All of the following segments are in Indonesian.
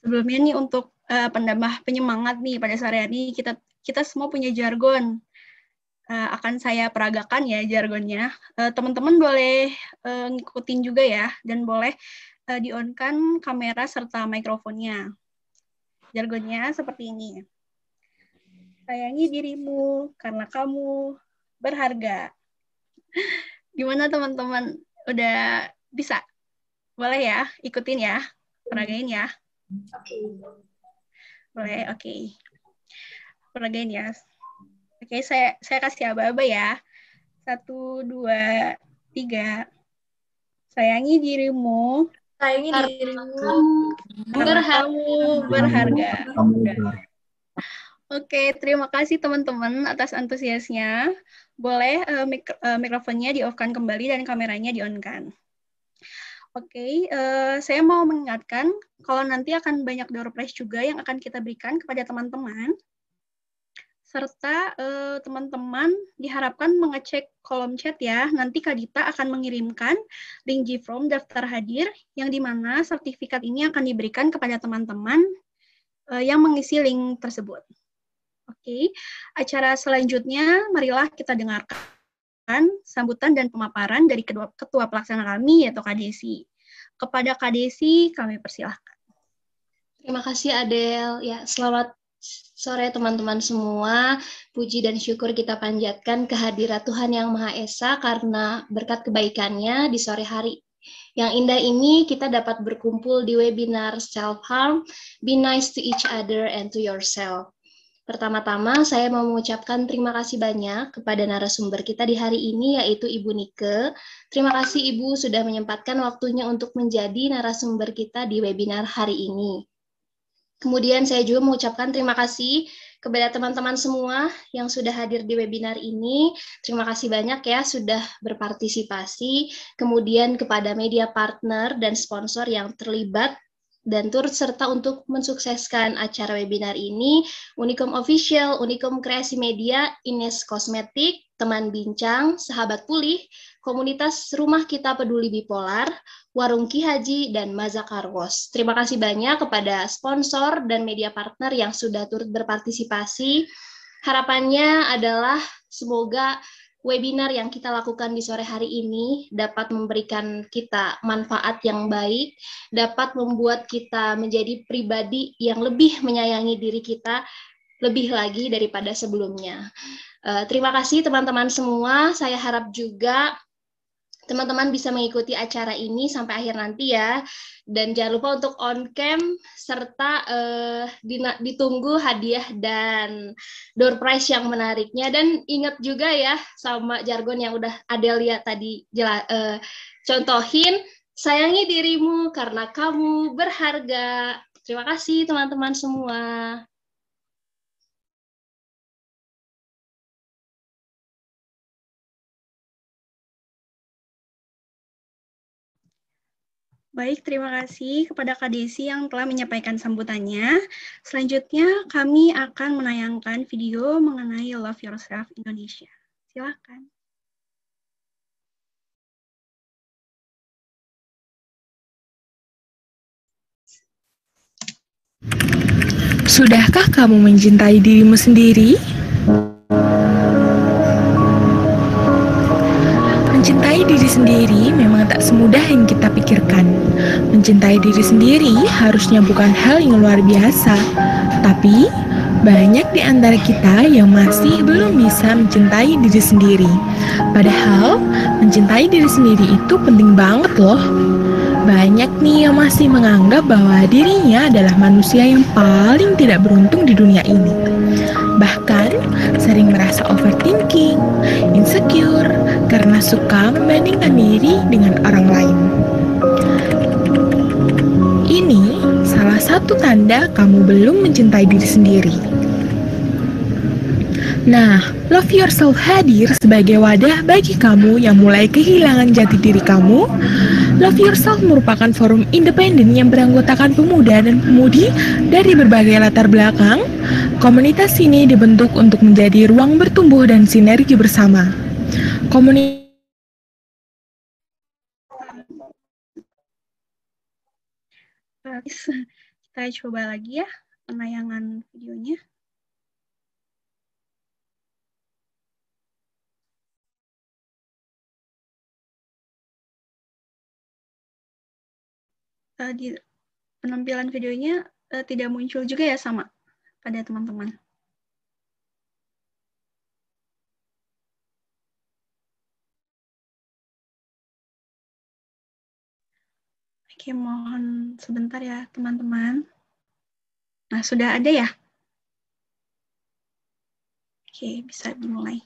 sebelumnya nih untuk penambah penyemangat nih pada sore ini kita semua punya jargon. Akan saya peragakan ya jargonnya. Teman-teman boleh ngikutin juga ya, dan boleh di-on-kan kamera serta mikrofonnya. Jargonnya seperti ini. Sayangi dirimu karena kamu berharga. Gimana teman-teman? Udah bisa? Boleh ya? Ikutin ya? Peragain ya? Boleh, oke. Peragain ya. Oke, saya kasih aba-aba ya. 1, 2, 3. Sayangi dirimu. Sayangi dirimu. Karena kamu berharga. Kamu Oke, terima kasih teman-teman atas antusiasnya. Boleh mikrofonnya di-off-kan kembali dan kameranya di-on-kan. Oke, saya mau mengingatkan kalau nanti akan banyak door prize juga yang akan kita berikan kepada teman-teman. Serta teman-teman diharapkan mengecek kolom chat ya. Nanti Kak Dita akan mengirimkan link G-Form daftar hadir yang dimana sertifikat ini akan diberikan kepada teman-teman yang mengisi link tersebut. Oke, acara selanjutnya marilah kita dengarkan sambutan dan pemaparan dari ketua pelaksana kami yaitu Kak Desi. Kepada Kak Desi kami persilahkan. Terima kasih Adel. Ya, selamat sore teman-teman semua. Puji dan syukur kita panjatkan kehadirat Tuhan Yang Maha Esa karena berkat kebaikannya di sore hari yang indah ini kita dapat berkumpul di webinar Self Harm, Be Nice to Each Other and to Yourself. Pertama-tama saya mau mengucapkan terima kasih banyak kepada narasumber kita di hari ini yaitu Ibu Nike. Terima kasih Ibu sudah menyempatkan waktunya untuk menjadi narasumber kita di webinar hari ini. Kemudian saya juga mengucapkan terima kasih kepada teman-teman semua yang sudah hadir di webinar ini. Terima kasih banyak ya sudah berpartisipasi. Kemudian kepada media partner dan sponsor yang terlibat dan turut serta untuk mensukseskan acara webinar ini, Unicom Official, Unicom Kreasi Media, Ines Kosmetik, Teman Bincang, Sahabat Pulih, Komunitas Rumah Kita Peduli Bipolar, Warung Ki Haji, dan Maza Karwos. Terima kasih banyak kepada sponsor dan media partner yang sudah turut berpartisipasi. Harapannya adalah semoga webinar yang kita lakukan di sore hari ini dapat memberikan kita manfaat yang baik, dapat membuat kita menjadi pribadi yang lebih menyayangi diri kita lebih lagi daripada sebelumnya. Terima kasih teman-teman semua. Saya harap juga teman-teman bisa mengikuti acara ini sampai akhir nanti ya. Dan jangan lupa untuk on cam serta ditunggu hadiah dan door prize yang menariknya. Dan ingat juga ya sama jargon yang udah Adelia tadi contohin, sayangi dirimu karena kamu berharga. Terima kasih teman-teman semua. Baik, terima kasih kepada Kak Desi yang telah menyampaikan sambutannya. Selanjutnya, kami akan menayangkan video mengenai Love Yourself Indonesia. Silakan. Sudahkah kamu mencintai dirimu sendiri? Mencintai diri sendiri memang tak semudah yang kita pikirkan. Mencintai diri sendiri harusnya bukan hal yang luar biasa, tapi banyak di antara kita yang masih belum bisa mencintai diri sendiri. Padahal, mencintai diri sendiri itu penting banget loh. Banyak nih yang masih menganggap bahwa dirinya adalah manusia yang paling tidak beruntung di dunia ini. Bahkan sering merasa overthinking, insecure, karena suka membandingkan diri dengan orang lain. Ini salah satu tanda kamu belum mencintai diri sendiri. Nah, Love Yourself hadir sebagai wadah bagi kamu yang mulai kehilangan jati diri kamu. Love Yourself merupakan forum independen yang beranggotakan pemuda dan pemudi dari berbagai latar belakang. Komunitas ini dibentuk untuk menjadi ruang bertumbuh dan sinergi bersama. Kita Kita coba lagi ya penayangan videonya. Di penampilan videonya tidak muncul juga ya sama pada teman-teman. Oke, mohon sebentar ya teman-teman. Nah, sudah ada ya? Oke, bisa dimulai.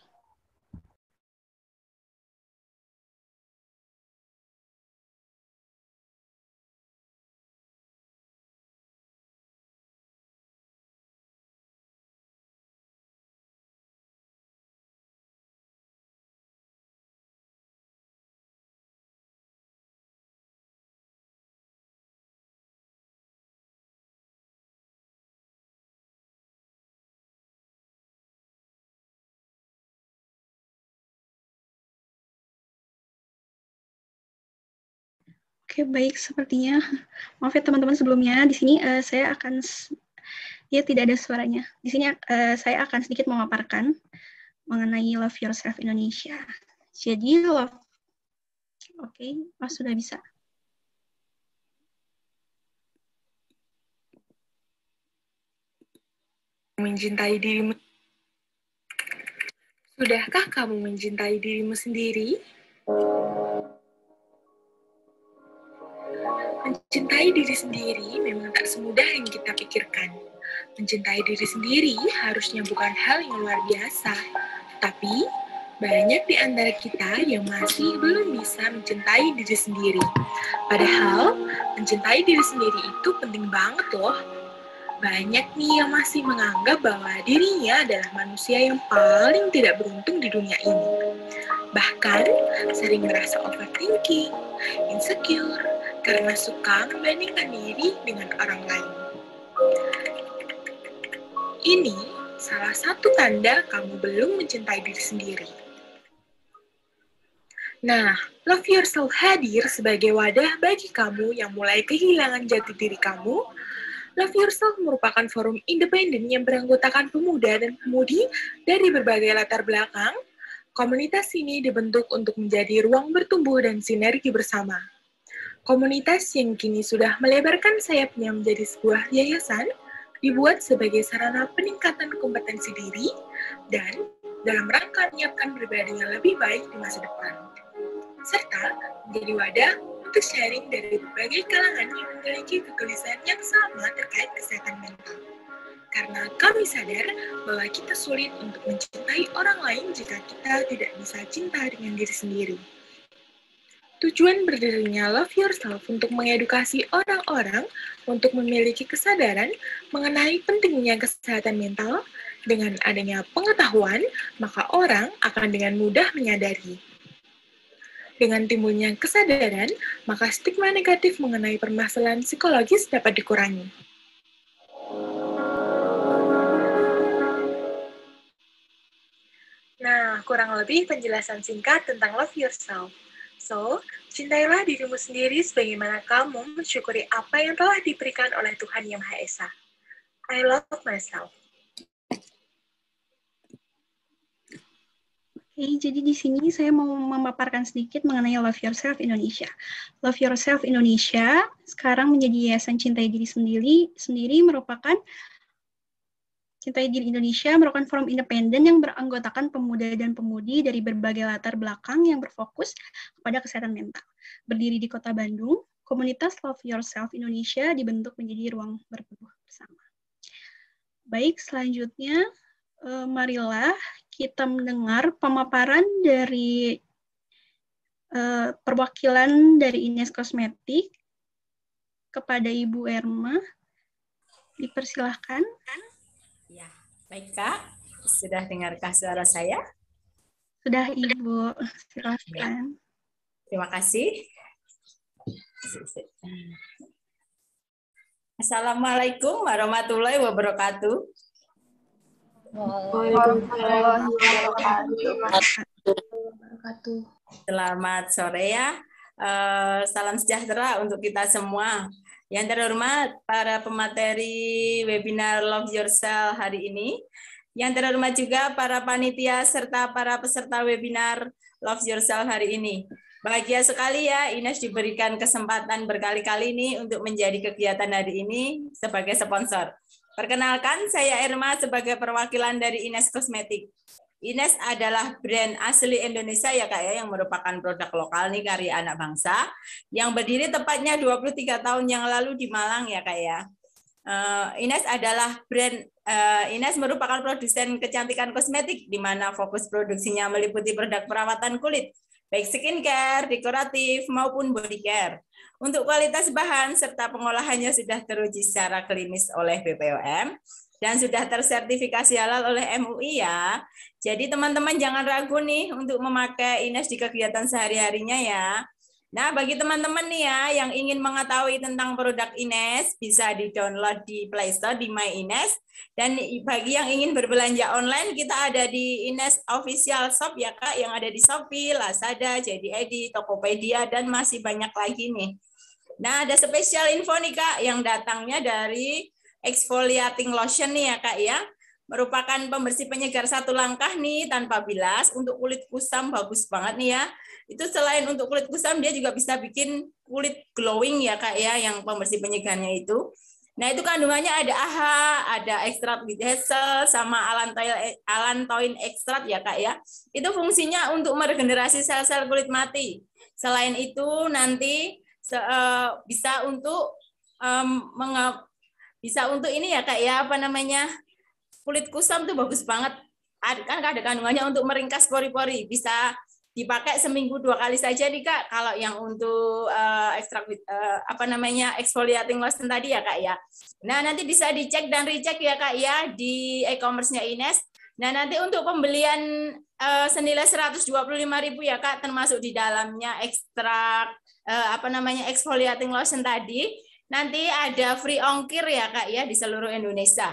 Oke, baik. Sepertinya, maaf ya teman-teman sebelumnya, di sini saya akan, ya tidak ada suaranya. Di sini saya akan sedikit memaparkan mengenai Love Yourself Indonesia. Jadi, oke, sudah bisa. Mencintai dirimu. Sudahkah kamu mencintai dirimu sendiri? Mencintai diri sendiri memang tak semudah yang kita pikirkan. Mencintai diri sendiri harusnya bukan hal yang luar biasa, tapi banyak di antara kita yang masih belum bisa mencintai diri sendiri. Padahal, mencintai diri sendiri itu penting banget loh. Banyak nih yang masih menganggap bahwa dirinya adalah manusia yang paling tidak beruntung di dunia ini. Bahkan, sering merasa overthinking, insecure, karena suka membandingkan diri dengan orang lain. Ini salah satu tanda kamu belum mencintai diri sendiri. Nah, Love Yourself hadir sebagai wadah bagi kamu yang mulai kehilangan jati diri kamu. Love Yourself merupakan forum independen yang beranggotakan pemuda dan pemudi dari berbagai latar belakang. Komunitas ini dibentuk untuk menjadi ruang bertumbuh dan sinergi bersama. Komunitas yang kini sudah melebarkan sayapnya menjadi sebuah yayasan, dibuat sebagai sarana peningkatan kompetensi diri dan dalam rangka menyiapkan pribadi yang lebih baik di masa depan, serta menjadi wadah untuk sharing dari berbagai kalangan yang memiliki kegelisahan yang sama terkait kesehatan mental. Karena kami sadar bahwa kita sulit untuk mencintai orang lain jika kita tidak bisa cinta dengan diri sendiri. Tujuan berdirinya Love Yourself untuk mengedukasi orang-orang untuk memiliki kesadaran mengenai pentingnya kesehatan mental. Dengan adanya pengetahuan, maka orang akan dengan mudah menyadari. Dengan timbulnya kesadaran, maka stigma negatif mengenai permasalahan psikologis dapat dikurangi. Nah, kurang lebih penjelasan singkat tentang Love Yourself. So, cintailah dirimu sendiri sebagaimana kamu mensyukuri apa yang telah diberikan oleh Tuhan Yang Maha Esa. I love myself. Oke, jadi di sini saya mau memaparkan sedikit mengenai Love Yourself Indonesia. Love Yourself Indonesia sekarang menjadi Yayasan Cintai Diri Sendiri merupakan Cintai Diri Indonesia merupakan forum independen yang beranggotakan pemuda dan pemudi dari berbagai latar belakang yang berfokus kepada kesehatan mental. Berdiri di Kota Bandung, komunitas Love Yourself Indonesia dibentuk menjadi ruang bertumbuh bersama. Baik, selanjutnya marilah kita mendengar pemaparan dari perwakilan dari Ines Kosmetik kepada Ibu Erma. Dipersilahkan. Ya, baik Kak. Sudah dengarkah suara saya? Sudah Ibu, silakan. Terima kasih. Assalamualaikum warahmatullahi wabarakatuh. Selamat sore ya. Salam sejahtera untuk kita semua. Yang terhormat para pemateri webinar Love Yourself hari ini. Yang terhormat juga para panitia serta para peserta webinar Love Yourself hari ini. Bahagia sekali ya Ines diberikan kesempatan berkali-kali ini untuk menjadi kegiatan hari ini sebagai sponsor. Perkenalkan, saya Irma sebagai perwakilan dari Ines Kosmetik. Ines adalah brand asli Indonesia ya Kak ya, yang merupakan produk lokal nih karya anak bangsa, yang berdiri tepatnya 23 tahun yang lalu di Malang ya Kak ya. Ines adalah brand, Ines merupakan produsen kecantikan kosmetik, di mana fokus produksinya meliputi produk perawatan kulit, baik skincare, dekoratif, maupun body care. Untuk kualitas bahan serta pengolahannya sudah teruji secara klinis oleh BPOM, dan sudah tersertifikasi halal oleh MUI ya. Jadi teman-teman jangan ragu nih untuk memakai Ines di kegiatan sehari-harinya ya. Nah, bagi teman-teman nih ya yang ingin mengetahui tentang produk Ines, bisa di-download di Play Store di My Ines. Dan bagi yang ingin berbelanja online, kita ada di Ines Official Shop ya Kak, yang ada di Shopee, Lazada, JD, Tokopedia, dan masih banyak lagi nih. Nah, ada spesial info nih Kak, yang datangnya dari exfoliating lotion nih ya Kak ya, merupakan pembersih penyegar satu langkah nih tanpa bilas, untuk kulit kusam bagus banget nih ya. Itu selain untuk kulit kusam, dia juga bisa bikin kulit glowing ya Kak ya, yang pembersih penyegarnya itu. Nah itu kandungannya ada AHA, ada ekstrak with hazel, sama allantoin ekstrak ya Kak ya. Itu fungsinya untuk meregenerasi sel-sel kulit mati. Selain itu nanti bisa untuk ini ya Kak ya, apa namanya, kulit kusam tuh bagus banget. Kan ada kandungannya untuk meringkas pori-pori. Bisa dipakai seminggu 2 kali saja nih Kak. Kalau yang untuk ekstrak exfoliating lotion tadi ya Kak ya. Nah nanti bisa dicek dan recheck ya Kak ya di e-commerce-nya Ines. Nah nanti untuk pembelian senilai 125.000 ya Kak, termasuk di dalamnya ekstrak exfoliating lotion tadi. Nanti ada free ongkir ya Kak ya di seluruh Indonesia.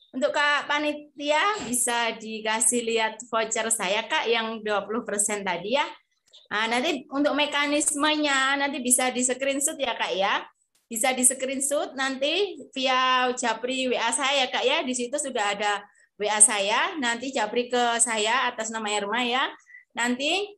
Untuk Kak Panitia bisa dikasih lihat voucher saya Kak yang 20% tadi ya. Nah, nanti untuk mekanismenya nanti bisa di screenshot ya Kak ya. Bisa di screenshot nanti via Japri WA saya ya Kak ya. Di situ sudah ada WA saya. Nanti Japri ke saya atas nama Irma ya. Nanti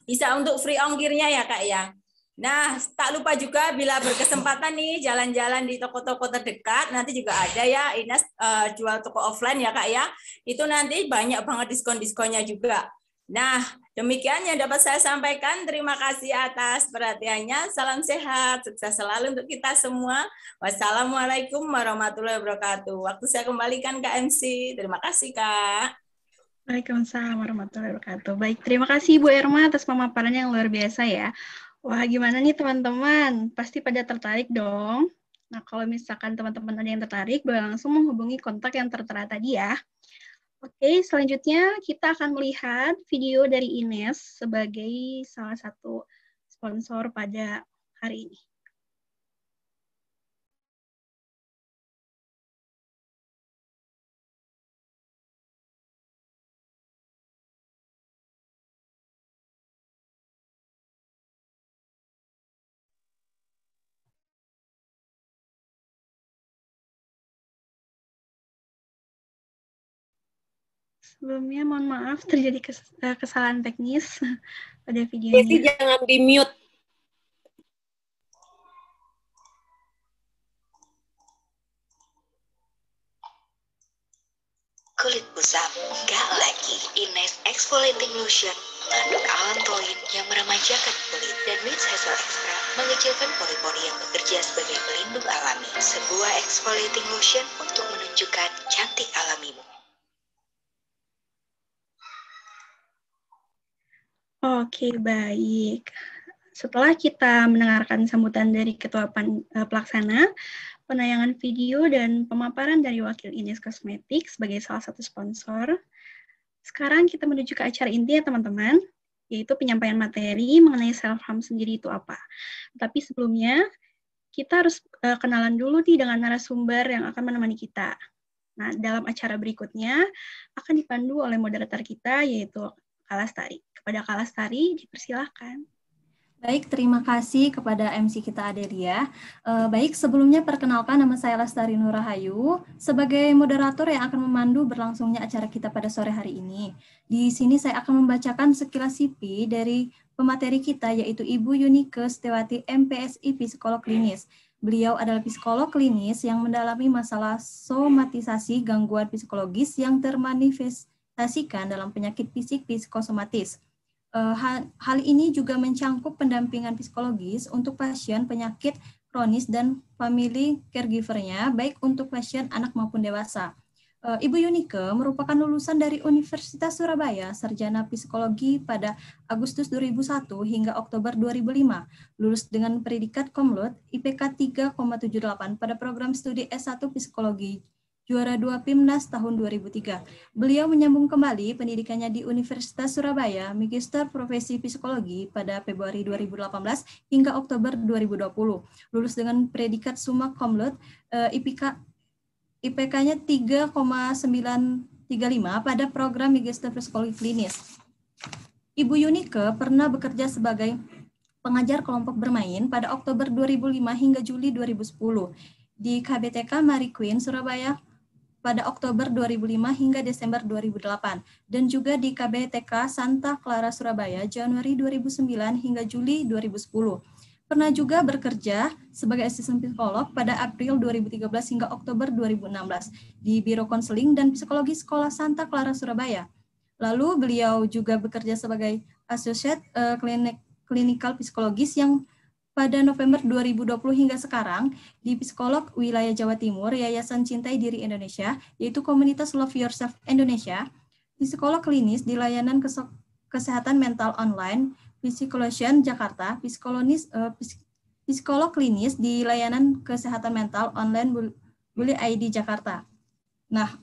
bisa untuk free ongkirnya ya Kak ya. Nah, tak lupa juga bila berkesempatan nih jalan-jalan di toko-toko terdekat, nanti juga ada ya Ines jual toko offline ya Kak ya. Itu nanti banyak banget diskon-diskonnya juga. Nah, demikian yang dapat saya sampaikan. Terima kasih atas perhatiannya. Salam sehat, sukses selalu untuk kita semua. Wassalamualaikum warahmatullahi wabarakatuh. Waktu saya kembalikan ke MC. Terima kasih Kak. Waalaikumsalam warahmatullahi wabarakatuh. Baik, terima kasih Bu Irma atas pemaparan yang luar biasa ya. Wah, gimana nih teman-teman? Pasti pada tertarik dong. Nah, kalau misalkan teman-teman ada yang tertarik, boleh langsung menghubungi kontak yang tertera tadi ya. Oke, selanjutnya kita akan melihat video dari Ines sebagai salah satu sponsor pada hari ini. Sebelumnya mohon maaf terjadi kesalahan teknis pada videonya. Desi jangan di-mute. Kulit kusam, enggak lagi. Ines Exfoliating Lotion mengandung allantoin yang meremajakan kulit dan mix hazel extra mengecilkan pori-pori yang bekerja sebagai pelindung alami. Sebuah exfoliating lotion untuk menunjukkan cantik alamimu. Oke, baik. Setelah kita mendengarkan sambutan dari Ketua Pelaksana, penayangan video dan pemaparan dari Wakil Ines Kosmetik sebagai salah satu sponsor, sekarang kita menuju ke acara inti ya teman-teman, yaitu penyampaian materi mengenai self-harm sendiri itu apa. Tapi sebelumnya, kita harus kenalan dulu nih dengan narasumber yang akan menemani kita. Nah, dalam acara berikutnya akan dipandu oleh moderator kita, yaitu Kak Lastari. Kepada Kak Lastari, dipersilahkan. Baik, terima kasih kepada MC kita Adelia. Baik, sebelumnya perkenalkan nama saya Lestari Nurahayu sebagai moderator yang akan memandu berlangsungnya acara kita pada sore hari ini. Di sini saya akan membacakan sekilas CV dari pemateri kita yaitu Ibu Yunike Setiawati MPSI Psikolog Klinis. Beliau adalah psikolog klinis yang mendalami masalah somatisasi gangguan psikologis yang termanifestasikan dalam penyakit fisik psikosomatis. Hal ini juga mencangkup pendampingan psikologis untuk pasien penyakit kronis dan family caregiver-nya, baik untuk pasien anak maupun dewasa. Ibu Yunike merupakan lulusan dari Universitas Surabaya, sarjana psikologi pada Agustus 2001 hingga Oktober 2005, lulus dengan predikat Cum Laude IPK 3,78 pada program studi S1 Psikologi, juara 2 PIMNAS tahun 2003. Beliau menyambung kembali pendidikannya di Universitas Surabaya, Magister Profesi Psikologi pada Februari 2018 hingga Oktober 2020. Lulus dengan predikat Summa Cum Laude, IPK-nya 3,935 pada program Magister Psikologi Klinis. Ibu Yunike pernah bekerja sebagai pengajar kelompok bermain pada Oktober 2005 hingga Juli 2010 di KBTK Marie Queen Surabaya pada Oktober 2005 hingga Desember 2008, dan juga di KBTK Santa Clara Surabaya Januari 2009 hingga Juli 2010. Pernah juga bekerja sebagai asisten psikolog pada April 2013 hingga Oktober 2016 di Biro Konseling dan Psikologi Sekolah Santa Clara Surabaya. Lalu beliau juga bekerja sebagai Associate Clinical Psikologis yang pada November 2020 hingga sekarang di Psikolog Wilayah Jawa Timur, Yayasan Cintai Diri Indonesia, yaitu Komunitas Love Yourself Indonesia, psikolog klinis di layanan kesehatan mental online, Psikolosion Jakarta, psikolog klinis di layanan kesehatan mental online Bully ID Jakarta. Nah,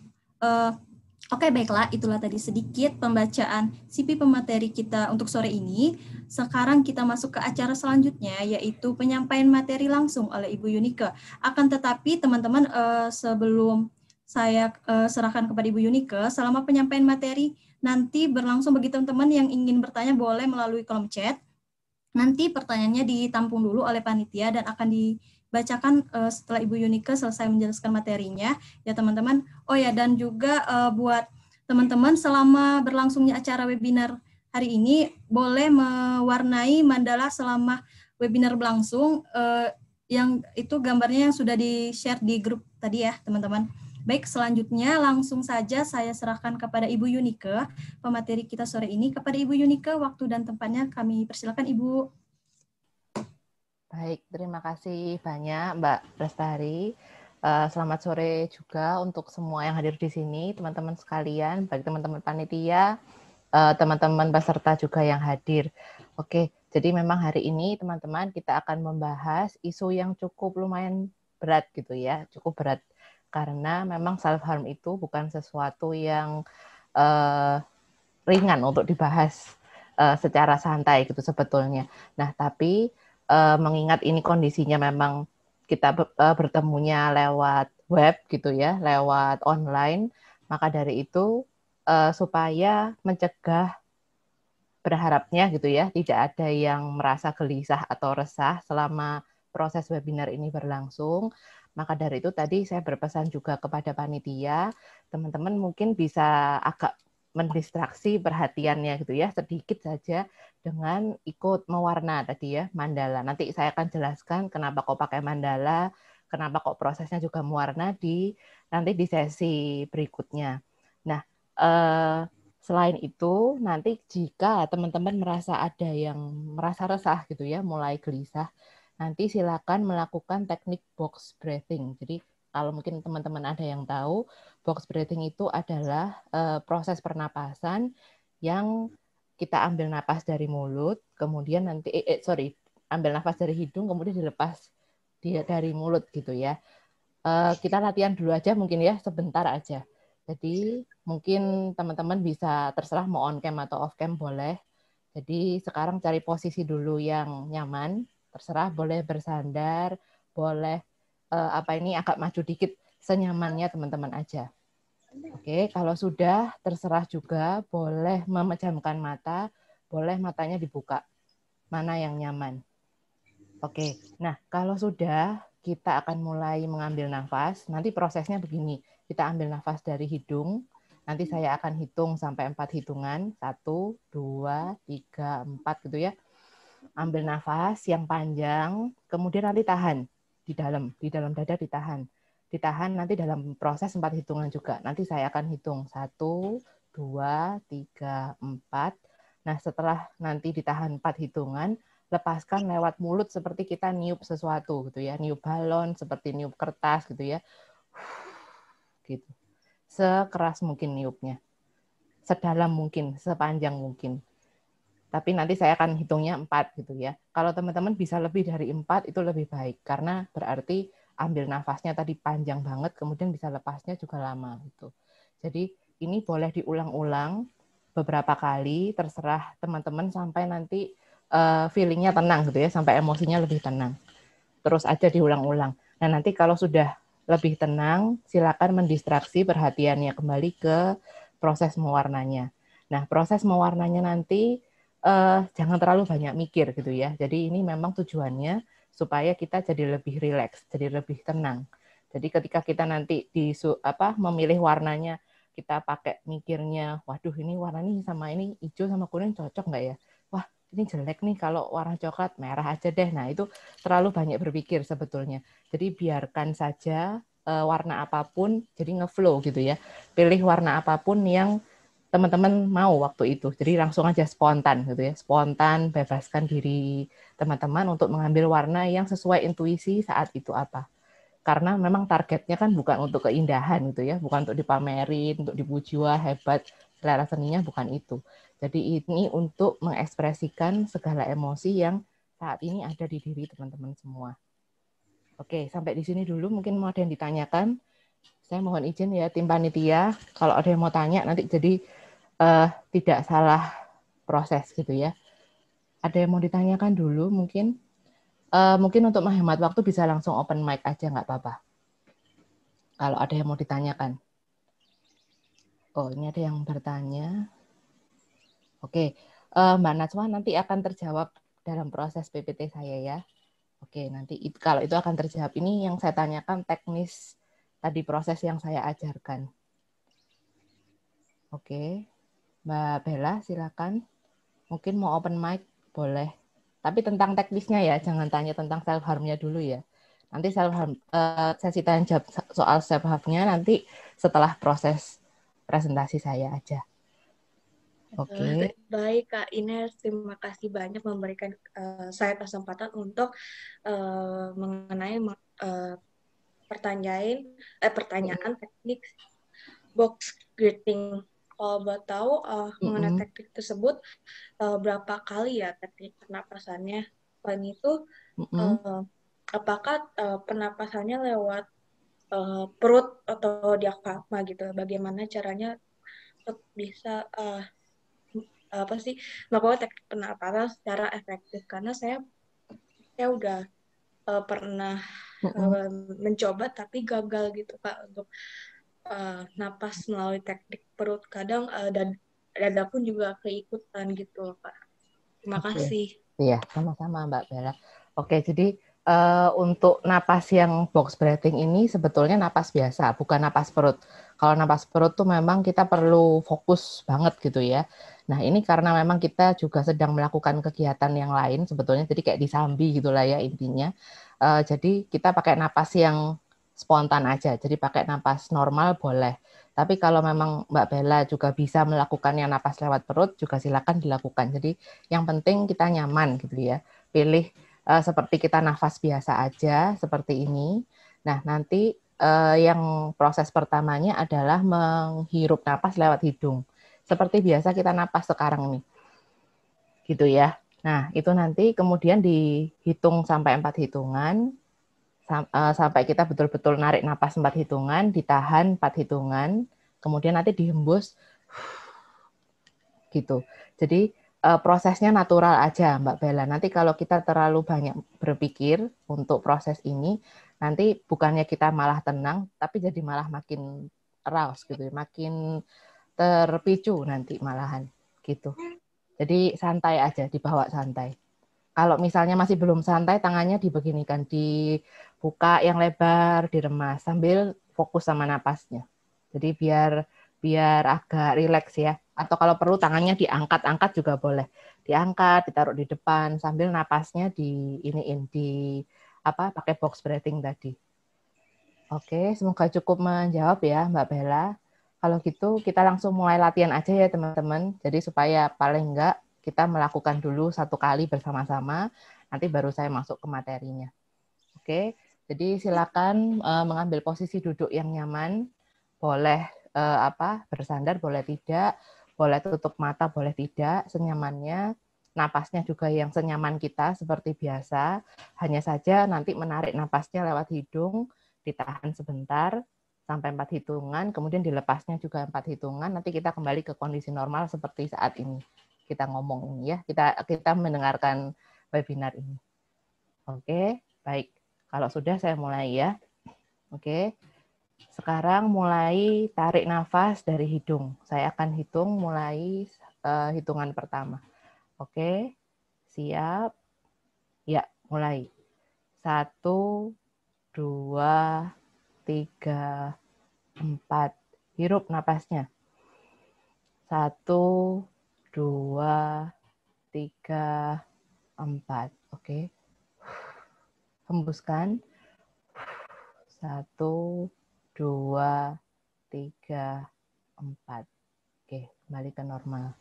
Oke, baiklah, itulah tadi sedikit pembacaan CV pemateri kita untuk sore ini. Sekarang kita masuk ke acara selanjutnya, yaitu penyampaian materi langsung oleh Ibu Yunike. Akan tetapi, teman-teman, sebelum saya serahkan kepada Ibu Yunike, selama penyampaian materi nanti berlangsung bagi teman-teman yang ingin bertanya boleh melalui kolom chat. Nanti pertanyaannya ditampung dulu oleh panitia dan akan dibacakan setelah Ibu Yunike selesai menjelaskan materinya, ya teman-teman. Oh ya, dan juga buat teman-teman selama berlangsungnya acara webinar hari ini, boleh mewarnai mandala selama webinar berlangsung, yang itu gambarnya yang sudah di-share di grup tadi ya, teman-teman. Baik, selanjutnya langsung saja saya serahkan kepada Ibu Yunike, pemateri kita sore ini. Kepada Ibu Yunike, waktu dan tempatnya kami persilakan Ibu. Baik, terima kasih banyak Mbak Lestari. Selamat sore juga untuk semua yang hadir di sini, teman-teman sekalian, baik teman-teman panitia, teman-teman peserta juga yang hadir. Oke, jadi memang hari ini teman-teman kita akan membahas isu yang cukup lumayan berat gitu ya, cukup berat. Karena memang self-harm itu bukan sesuatu yang ringan untuk dibahas secara santai gitu sebetulnya. Nah, tapi mengingat ini kondisinya memang kita bertemunya lewat web gitu ya, lewat online, maka dari itu supaya mencegah berharapnya gitu ya, tidak ada yang merasa gelisah atau resah selama proses webinar ini berlangsung. Maka dari itu tadi saya berpesan juga kepada panitia, teman-teman mungkin bisa agak mendistraksi perhatiannya gitu ya, sedikit saja dengan ikut mewarna tadi ya, mandala. Nanti saya akan jelaskan kenapa kok pakai mandala, kenapa kok prosesnya juga mewarna nanti di sesi berikutnya. Nah, selain itu, nanti jika teman-teman merasa ada yang merasa resah gitu ya, mulai gelisah, nanti silakan melakukan teknik box breathing. Jadi kalau mungkin teman-teman ada yang tahu, box breathing itu adalah proses pernapasan yang kita ambil napas dari mulut, kemudian nanti ambil napas dari hidung, kemudian dilepas dari mulut gitu ya. Kita latihan dulu aja mungkin ya, sebentar aja. Jadi mungkin teman-teman bisa terserah mau on cam atau off cam boleh. Jadi sekarang cari posisi dulu yang nyaman. Terserah, boleh bersandar, boleh agak maju dikit, senyamannya teman-teman aja. Oke, kalau sudah terserah juga, boleh memejamkan mata, boleh matanya dibuka. mana yang nyaman. Oke, nah kalau sudah, kita akan mulai mengambil nafas. Nanti prosesnya begini, kita ambil nafas dari hidung, nanti saya akan hitung sampai 4 hitungan, 1, 2, 3, 4 gitu ya. Ambil nafas yang panjang, kemudian nanti tahan di dalam dada ditahan. Ditahan nanti dalam proses 4 hitungan juga. Nanti saya akan hitung 1, 2, 3, 4. Nah, setelah nanti ditahan 4 hitungan, lepaskan lewat mulut seperti kita niup sesuatu gitu ya. Niup balon, seperti niup kertas gitu ya. Gitu. Sekeras mungkin niupnya. Sedalam mungkin, sepanjang mungkin. Tapi nanti saya akan hitungnya 4 gitu ya. Kalau teman-teman bisa lebih dari 4 itu lebih baik karena berarti ambil nafasnya tadi panjang banget, kemudian bisa lepasnya juga lama gitu. Jadi ini boleh diulang-ulang beberapa kali, terserah teman-teman sampai nanti feelingnya tenang gitu ya, sampai emosinya lebih tenang. Terus aja diulang-ulang. Nah nanti kalau sudah lebih tenang, silakan mendistraksi perhatiannya kembali ke proses mewarnanya. Nah proses mewarnanya nanti jangan terlalu banyak mikir gitu ya. Jadi ini memang tujuannya supaya kita jadi lebih rileks, jadi lebih tenang. Jadi ketika kita nanti memilih warnanya, kita pakai mikirnya, waduh ini warna ini sama ini hijau sama kuning cocok nggak ya? Wah ini jelek nih kalau warna coklat, merah aja deh. Nah itu terlalu banyak berpikir sebetulnya. Jadi biarkan saja warna apapun, jadi ngeflow gitu ya. Pilih warna apapun yang teman-teman mau waktu itu. Jadi langsung aja spontan gitu ya. Spontan, bebaskan diri teman-teman untuk mengambil warna yang sesuai intuisi saat itu apa. Karena memang targetnya kan bukan untuk keindahan gitu ya, bukan untuk dipamerin, untuk dipuji wah hebat, selera seninya bukan itu. Jadi ini untuk mengekspresikan segala emosi yang saat ini ada di diri teman-teman semua. Oke, sampai di sini dulu mungkin mau ada yang ditanyakan. Saya mohon izin ya tim panitia, kalau ada yang mau tanya nanti jadi tidak salah proses gitu ya. Ada yang mau ditanyakan dulu mungkin? Mungkin untuk menghemat waktu bisa langsung open mic aja, nggak apa-apa. Kalau ada yang mau ditanyakan. Oh, ini ada yang bertanya. Oke, Mbak Najwa nanti akan terjawab dalam proses PPT saya ya. Oke, nanti kalau itu akan terjawab. Ini yang saya tanyakan teknis tadi proses yang saya ajarkan. Oke. Mbak Bella, silakan. Mungkin mau open mic, boleh. Tapi tentang teknisnya ya, jangan tanya tentang self harm-nya dulu ya. Nanti self harm, sesi tanya jawab soal self harm-nya nanti setelah proses presentasi saya aja. Oke. Baik Kak Ines, terima kasih banyak memberikan saya kesempatan untuk mengenai pertanyaan teknik box greeting. Kalau buat tahu mengenai teknik tersebut berapa kali ya teknik pernapasannya? Selain itu apakah pernapasannya lewat perut atau diafragma gitu? Bagaimana caranya untuk bisa melakukan teknik pernapasan secara efektif? Karena saya udah pernah mencoba tapi gagal gitu Kak untuk napas melalui teknik perut. Kadang dada pun juga keikutan gitu Kak. Terima kasih. Iya, sama-sama Mbak Bella. Oke, jadi untuk napas yang box breathing ini sebetulnya napas biasa, bukan napas perut. Kalau napas perut tuh memang kita perlu fokus banget gitu ya. Nah ini karena memang kita juga sedang melakukan kegiatan yang lain sebetulnya, jadi kayak disambi gitulah ya intinya. Jadi kita pakai napas yang spontan aja, jadi pakai napas normal boleh. Tapi kalau memang Mbak Bella juga bisa melakukan yang napas lewat perut, juga silakan dilakukan. Jadi yang penting kita nyaman gitu ya. Pilih seperti kita nafas biasa aja, seperti ini. Nah, nanti yang proses pertamanya adalah menghirup napas lewat hidung. Seperti biasa kita napas sekarang nih. Gitu ya. Nah, itu nanti kemudian dihitung sampai 4 hitungan. Sampai kita betul-betul narik napas 4 hitungan, ditahan 4 hitungan, kemudian nanti dihembus gitu. Jadi prosesnya natural aja Mbak Bella. Nanti kalau kita terlalu banyak berpikir untuk proses ini, nanti bukannya kita malah tenang, tapi jadi malah makin aroused gitu, makin terpicu nanti malahan gitu. Jadi santai aja, dibawa santai. Kalau misalnya masih belum santai, tangannya dibeginikan, dibuka yang lebar, diremas sambil fokus sama napasnya. Jadi biar agak rileks ya. Atau kalau perlu tangannya diangkat-angkat juga boleh. Diangkat, ditaruh di depan sambil napasnya pakai box breathing tadi. Oke, semoga cukup menjawab ya Mbak Bella. Kalau gitu kita langsung mulai latihan aja ya teman-teman. Jadi supaya paling enggak kita melakukan dulu 1 kali bersama-sama, nanti baru saya masuk ke materinya. Oke, jadi silakan mengambil posisi duduk yang nyaman, boleh bersandar, boleh tidak, boleh tutup mata, boleh tidak, senyamannya. Napasnya juga yang senyaman kita seperti biasa, hanya saja nanti menarik napasnya lewat hidung, ditahan sebentar, sampai 4 hitungan, kemudian dilepasnya juga 4 hitungan, nanti kita kembali ke kondisi normal seperti saat ini. Kita ngomong ini ya, kita mendengarkan webinar ini. Oke, baik. Kalau sudah saya mulai ya. Oke. Sekarang mulai tarik nafas dari hidung. Saya akan hitung mulai hitungan pertama. Oke. Siap. Ya, mulai. 1, 2, 3, 4. Hirup napasnya. 1, 2, 3, 4. Oke. Hembuskan. 1, 2, 3, 4. Oke, kembali ke normal.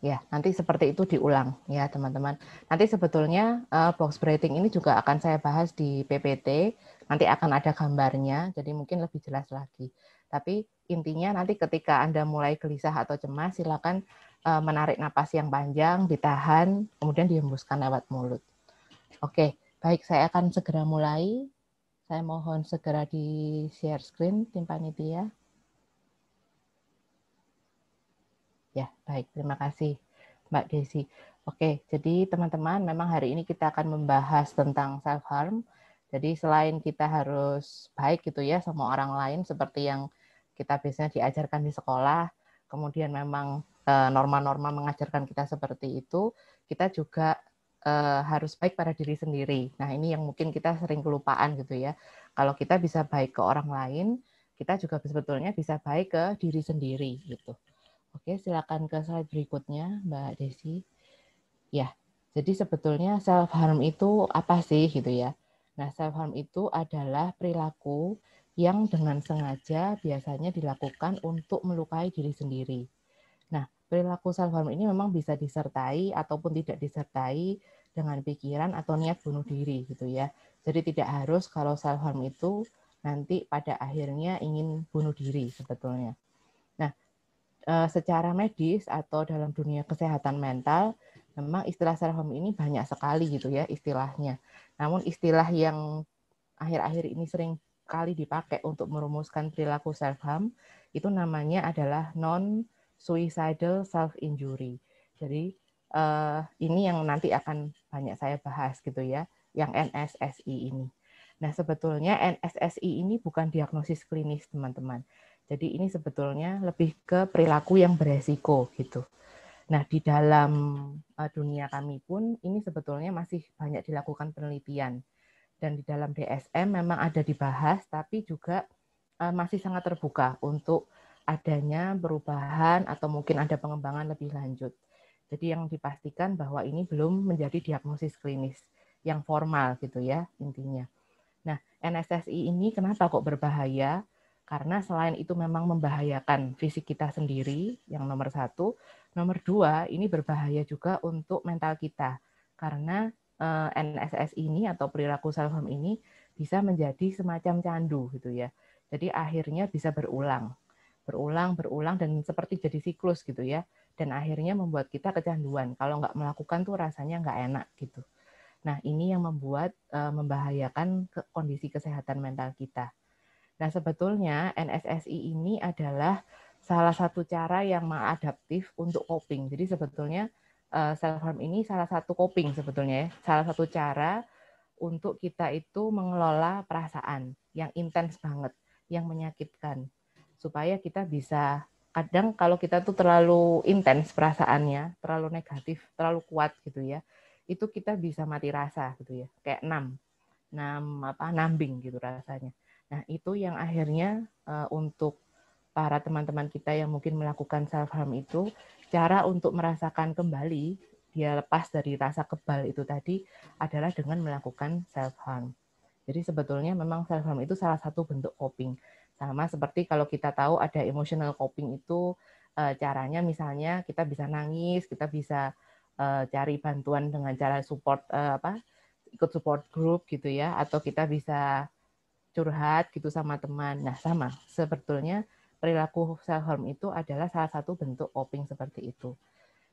Ya, nanti seperti itu diulang ya teman-teman. Nanti sebetulnya box breathing ini juga akan saya bahas di PPT. Nanti akan ada gambarnya, jadi mungkin lebih jelas lagi. Tapi intinya nanti ketika Anda mulai gelisah atau cemas, silakan menarik napas yang panjang, ditahan, kemudian dihembuskan lewat mulut. Oke, baik, saya akan segera mulai. Saya mohon segera di share screen, tim panitia. Ya, baik. Terima kasih, Mbak Desi. Oke, jadi teman-teman, memang hari ini kita akan membahas tentang self-harm. Jadi selain kita harus baik gitu ya sama orang lain, seperti yang kita biasanya diajarkan di sekolah, kemudian memang norma-norma mengajarkan kita seperti itu, kita juga harus baik pada diri sendiri. Nah, ini yang mungkin kita sering kelupaan gitu ya. Kalau kita bisa baik ke orang lain, kita juga sebetulnya bisa baik ke diri sendiri gitu. Oke, silakan ke slide berikutnya, Mbak Desi. Ya, jadi sebetulnya self harm itu apa sih gitu ya? Nah, self harm itu adalah perilaku yang dengan sengaja biasanya dilakukan untuk melukai diri sendiri. Nah, perilaku self harm ini memang bisa disertai ataupun tidak disertai dengan pikiran atau niat bunuh diri gitu ya. Jadi tidak harus kalau self harm itu nanti pada akhirnya ingin bunuh diri sebetulnya. Nah, secara medis atau dalam dunia kesehatan mental, memang istilah self harm ini banyak sekali gitu ya istilahnya. Namun istilah yang akhir-akhir ini sering kali dipakai untuk merumuskan perilaku self harm itu namanya adalah non-suicidal self-injury. Jadi ini yang nanti akan banyak saya bahas gitu ya, yang NSSI ini. Nah sebetulnya NSSI ini bukan diagnosis klinis teman-teman. Jadi ini sebetulnya lebih ke perilaku yang beresiko gitu. Nah di dalam dunia kami pun ini sebetulnya masih banyak dilakukan penelitian. Dan di dalam DSM memang ada dibahas, tapi juga masih sangat terbuka untuk adanya perubahan atau mungkin ada pengembangan lebih lanjut. Jadi yang dipastikan bahwa ini belum menjadi diagnosis klinis yang formal gitu ya intinya. Nah, NSSI ini kenapa kok berbahaya? Karena selain itu memang membahayakan fisik kita sendiri, yang nomor 1. Nomor 2, ini berbahaya juga untuk mental kita. Karena NSSI ini atau perilaku self harm ini bisa menjadi semacam candu gitu ya. Jadi akhirnya bisa berulang dan seperti jadi siklus gitu ya. Dan akhirnya membuat kita kecanduan. Kalau nggak melakukan tuh rasanya nggak enak gitu. Nah ini yang membuat membahayakan kondisi kesehatan mental kita. Nah sebetulnya NSSI ini adalah salah satu cara yang maladaptif untuk coping. Jadi sebetulnya self harm ini salah satu coping sebetulnya ya, salah satu cara untuk kita itu mengelola perasaan yang intens banget, yang menyakitkan, supaya kita bisa, kadang kalau kita tuh terlalu intens perasaannya, terlalu negatif, terlalu kuat gitu ya, itu kita bisa mati rasa gitu ya, kayak nambing gitu rasanya. Nah, itu yang akhirnya untuk para teman-teman kita yang mungkin melakukan self harm itu, cara untuk merasakan kembali dia lepas dari rasa kebal itu tadi adalah dengan melakukan self harm. Jadi sebetulnya memang self harm itu salah satu bentuk coping. Sama seperti kalau kita tahu ada emotional coping itu caranya misalnya kita bisa nangis, kita bisa cari bantuan dengan cara support ikut support group gitu ya, atau kita bisa curhat gitu sama teman. Nah, sama sebetulnya perilaku self harm itu adalah salah satu bentuk coping seperti itu.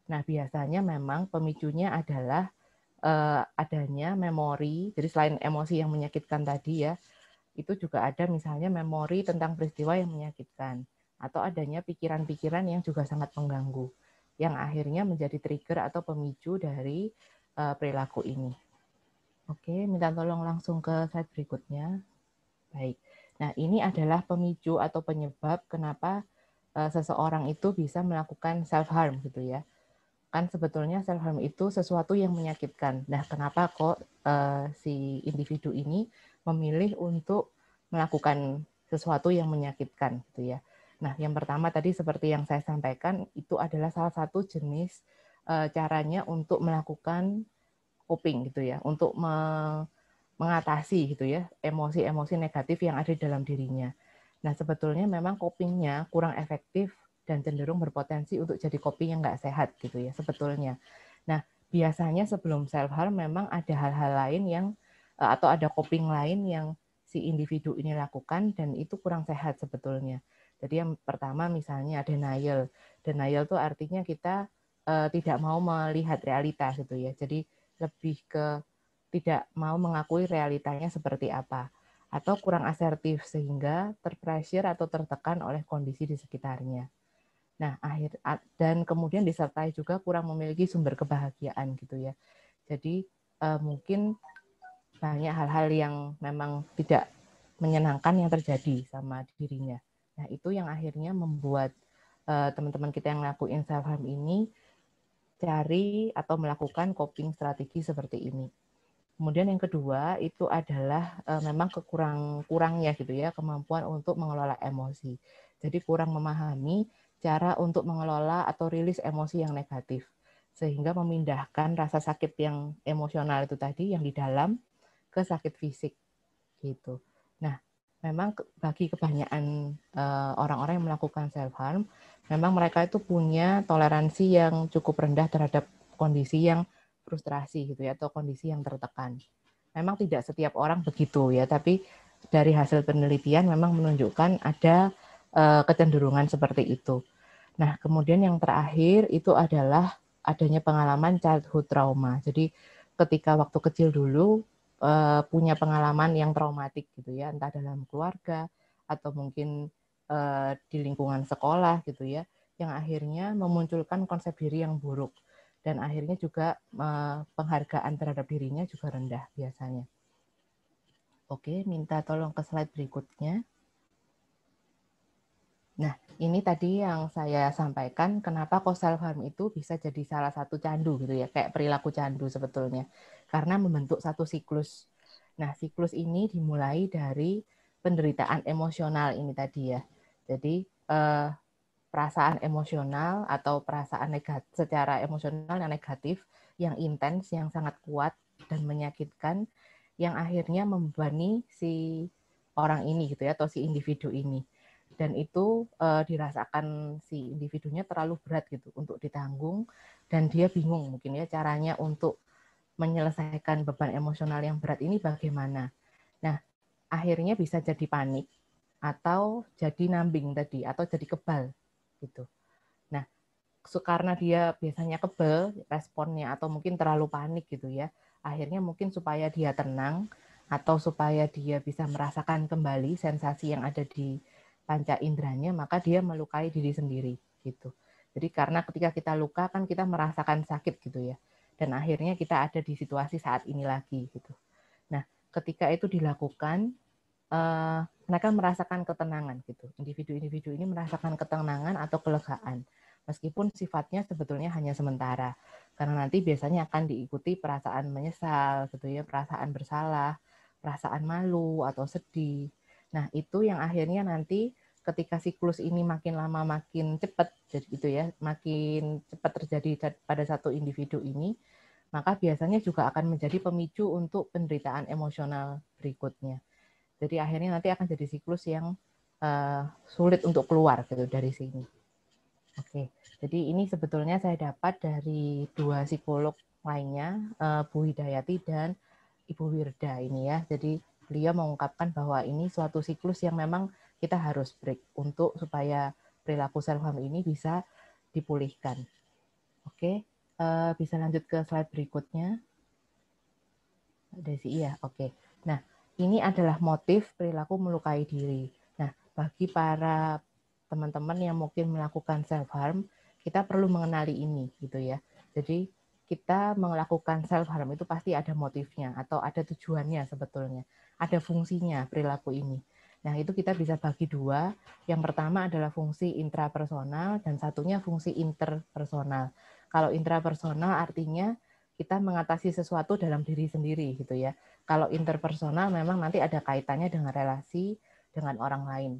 Nah, biasanya memang pemicunya adalah adanya memori. Jadi selain emosi yang menyakitkan tadi ya, itu juga ada misalnya memori tentang peristiwa yang menyakitkan, atau adanya pikiran-pikiran yang juga sangat mengganggu, yang akhirnya menjadi trigger atau pemicu dari perilaku ini. Oke, minta tolong langsung ke slide berikutnya. Baik. Nah, ini adalah pemicu atau penyebab kenapa seseorang itu bisa melakukan self harm gitu ya. Kan sebetulnya self harm itu sesuatu yang menyakitkan. Nah, kenapa kok si individu ini memilih untuk melakukan sesuatu yang menyakitkan gitu ya. Nah, yang pertama tadi seperti yang saya sampaikan itu adalah salah satu jenis caranya untuk melakukan coping gitu ya, untuk mengatasi gitu ya emosi-emosi negatif yang ada di dalam dirinya. Nah, sebetulnya memang copingnya kurang efektif dan cenderung berpotensi untuk jadi coping yang nggak sehat gitu ya sebetulnya. Nah, biasanya sebelum self harm memang ada hal-hal lain yang atau ada coping lain yang si individu ini lakukan dan itu kurang sehat sebetulnya. Jadi yang pertama misalnya denial. Denial itu artinya kita tidak mau melihat realitas gitu ya. Jadi lebih ke tidak mau mengakui realitanya seperti apa, atau kurang asertif sehingga terpressure atau tertekan oleh kondisi di sekitarnya. Nah, dan kemudian disertai juga kurang memiliki sumber kebahagiaan gitu ya. Jadi mungkin banyak hal-hal yang memang tidak menyenangkan yang terjadi sama dirinya. Nah, itu yang akhirnya membuat teman-teman kita yang ngelakuin self harm ini cari atau melakukan coping strategi seperti ini. Kemudian yang kedua itu adalah memang kurangnya gitu ya kemampuan untuk mengelola emosi. Jadi kurang memahami cara untuk mengelola atau rilis emosi yang negatif sehingga memindahkan rasa sakit yang emosional itu tadi yang di dalam ke sakit fisik gitu. Nah, memang bagi kebanyakan orang-orang yang melakukan self harm, memang mereka itu punya toleransi yang cukup rendah terhadap kondisi yang frustrasi gitu ya atau kondisi yang tertekan. Memang tidak setiap orang begitu ya, tapi dari hasil penelitian memang menunjukkan ada kecenderungan seperti itu. Nah, kemudian yang terakhir itu adalah adanya pengalaman childhood trauma. Jadi ketika waktu kecil dulu punya pengalaman yang traumatik gitu ya, entah dalam keluarga atau mungkin di lingkungan sekolah gitu ya, yang akhirnya memunculkan konsep diri yang buruk. Dan akhirnya juga penghargaan terhadap dirinya juga rendah biasanya. Oke, minta tolong ke slide berikutnya. Nah, ini tadi yang saya sampaikan, kenapa kok self harm itu bisa jadi salah satu candu gitu ya, kayak perilaku candu sebetulnya. Karena membentuk satu siklus. Nah, siklus ini dimulai dari penderitaan emosional ini tadi ya. Jadi, perasaan emosional atau perasaan negatif secara emosional yang negatif, yang intens, yang sangat kuat dan menyakitkan, yang akhirnya membebani si orang ini gitu ya atau si individu ini. Dan itu dirasakan si individunya terlalu berat gitu untuk ditanggung dan dia bingung mungkin ya caranya untuk menyelesaikan beban emosional yang berat ini bagaimana. Nah, akhirnya bisa jadi panik atau jadi nambing tadi atau jadi kebal gitu. Nah, karena dia biasanya kebal responnya atau mungkin terlalu panik gitu ya, akhirnya mungkin supaya dia tenang atau supaya dia bisa merasakan kembali sensasi yang ada di panca inderanya, maka dia melukai diri sendiri gitu. Jadi karena ketika kita luka kan kita merasakan sakit gitu ya, dan akhirnya kita ada di situasi saat ini lagi gitu. Nah, ketika itu dilakukan mereka merasakan ketenangan gitu. Individu-individu ini merasakan ketenangan atau kelegaan. Meskipun sifatnya sebetulnya hanya sementara, karena nanti biasanya akan diikuti perasaan menyesal, gitu ya, perasaan bersalah, perasaan malu atau sedih. Nah, itu yang akhirnya nanti ketika siklus ini makin lama makin cepat, jadi gitu ya, makin cepat terjadi pada satu individu ini, maka biasanya juga akan menjadi pemicu untuk penderitaan emosional berikutnya. Jadi akhirnya nanti akan jadi siklus yang sulit untuk keluar gitu dari sini. Oke, jadi ini sebetulnya saya dapat dari 2 psikolog lainnya, Bu Hidayati dan Ibu Wirda ini ya. Jadi beliau mengungkapkan bahwa ini suatu siklus yang memang kita harus break untuk supaya perilaku self harm ini bisa dipulihkan. Oke, bisa lanjut ke slide berikutnya. Desi, iya, oke. Nah, ini adalah motif perilaku melukai diri. Nah, bagi para teman-teman yang mungkin melakukan self harm, kita perlu mengenali ini gitu ya. Jadi kita melakukan self harm itu pasti ada motifnya atau ada tujuannya sebetulnya. Ada fungsinya perilaku ini. Nah, itu kita bisa bagi 2. Yang pertama adalah fungsi intrapersonal dan satunya fungsi interpersonal. Kalau intrapersonal artinya kita mengatasi sesuatu dalam diri sendiri gitu ya. Kalau interpersonal memang nanti ada kaitannya dengan relasi dengan orang lain.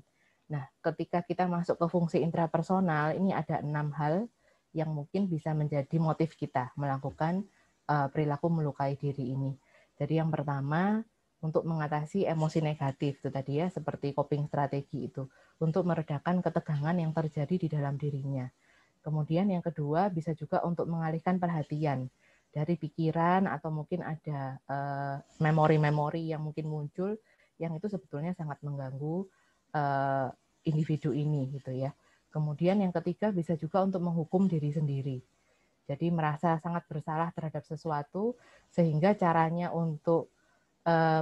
Nah, ketika kita masuk ke fungsi intrapersonal, ini ada 6 hal yang mungkin bisa menjadi motif kita melakukan perilaku melukai diri ini. Jadi yang pertama, untuk mengatasi emosi negatif itu tadi ya, seperti coping strategi itu, untuk meredakan ketegangan yang terjadi di dalam dirinya. Kemudian yang kedua, bisa juga untuk mengalihkan perhatian dari pikiran atau mungkin ada memori-memori yang mungkin muncul yang itu sebetulnya sangat mengganggu individu ini gitu ya. Kemudian yang ketiga bisa juga untuk menghukum diri sendiri. Jadi merasa sangat bersalah terhadap sesuatu sehingga caranya untuk